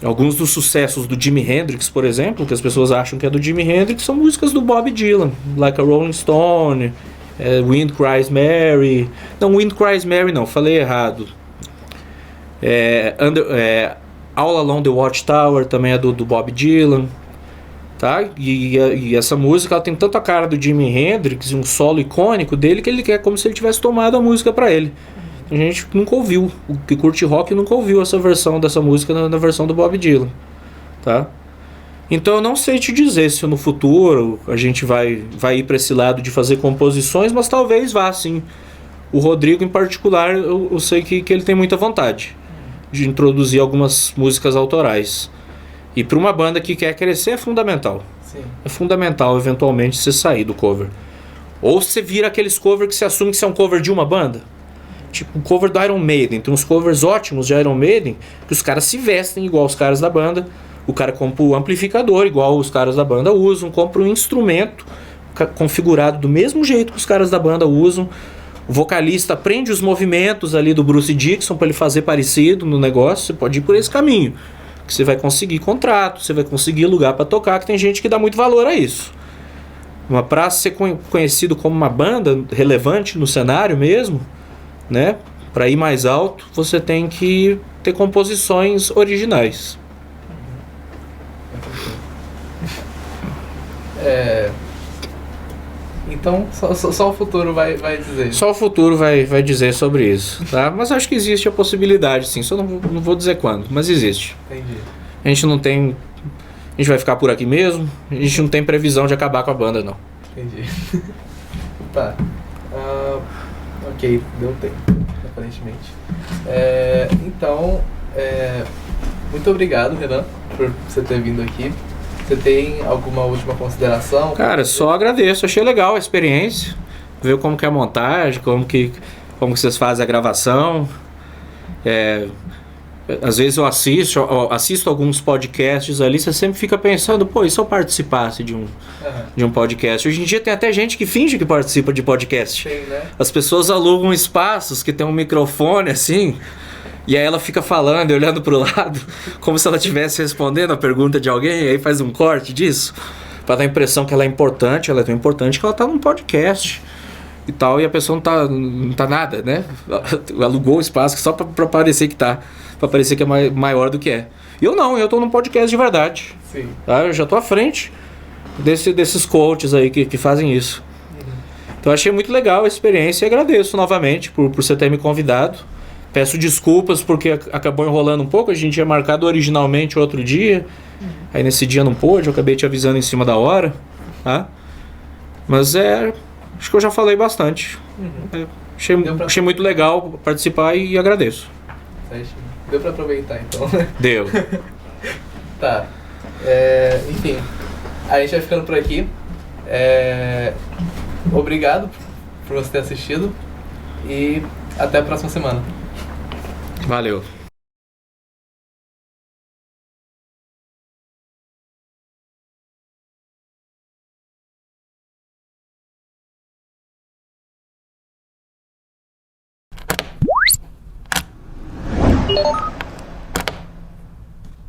Alguns dos sucessos do Jimi Hendrix, por exemplo, que as pessoas acham que é do Jimi Hendrix, são músicas do Bob Dylan, Like a Rolling Stone, Wind Cries Mary. Não, Wind Cries Mary não, falei errado. All Along the Watchtower também é do Bob Dylan, tá? E essa música ela tem tanto a cara do Jimi Hendrix, um solo icônico dele, que ele quer como se ele tivesse tomado a música para ele. A gente nunca ouviu, o que curte rock nunca ouviu essa versão dessa música na versão do Bob Dylan, tá? Então eu não sei te dizer se no futuro a gente vai ir para esse lado de fazer composições, mas talvez vá sim. O Rodrigo em particular, eu sei que ele tem muita vontade de introduzir algumas músicas autorais. E para uma banda que quer crescer é fundamental. Sim. É fundamental eventualmente você sair do cover. Ou você vira aqueles covers que você assume que você é um cover de uma banda. Tipo o cover do Iron Maiden. Tem uns covers ótimos de Iron Maiden que os caras se vestem igual os caras da banda. O cara compra o amplificador igual os caras da banda usam. Compra um instrumento configurado do mesmo jeito que os caras da banda usam. O vocalista aprende os movimentos ali do Bruce Dickinson para ele fazer parecido no negócio. Você pode ir por esse caminho, que você vai conseguir contrato, você vai conseguir lugar para tocar, que tem gente que dá muito valor a isso. Para ser conhecido como uma banda relevante no cenário mesmo, né? Para ir mais alto, você tem que ter composições originais. Então só o futuro vai dizer. Só o futuro vai dizer sobre isso, tá? Mas acho que existe a possibilidade, sim. Só não vou dizer quando, mas existe. Entendi. A gente não tem... A gente vai ficar por aqui mesmo. A gente não tem previsão de acabar com a banda, não. Entendi. Tá. Ok, deu tempo, aparentemente. Então, muito obrigado, Renan, por você ter vindo aqui. Você tem alguma última consideração? Cara, só agradeço. Achei legal a experiência. Ver como que é a montagem, como que vocês fazem a gravação. Às vezes eu assisto alguns podcasts ali, você sempre fica pensando, pô, e se eu participasse de um podcast? Hoje em dia tem até gente que finge que participa de podcast. Tem, né? As pessoas alugam espaços que tem um microfone assim, e aí ela fica falando e olhando pro lado, como se ela estivesse respondendo a pergunta de alguém, e aí faz um corte disso, pra dar a impressão que ela é importante, ela é tão importante que ela tá num podcast e tal, e a pessoa não tá nada, né? Alugou o espaço só pra parecer que tá, pra parecer que é maior do que é. E eu tô num podcast de verdade. Sim. Tá? Eu já tô à frente desses coaches aí que fazem isso. Então eu achei muito legal a experiência e agradeço novamente por você ter me convidado. Peço desculpas porque acabou enrolando um pouco, a gente tinha marcado originalmente outro dia, aí nesse dia não pôde, eu acabei te avisando em cima da hora, tá? Mas acho que eu já falei bastante. Achei muito legal participar e agradeço. Deu pra aproveitar então. Deu. Tá. Enfim, a gente vai ficando por aqui. Obrigado por você ter assistido e até a próxima semana. Valeu.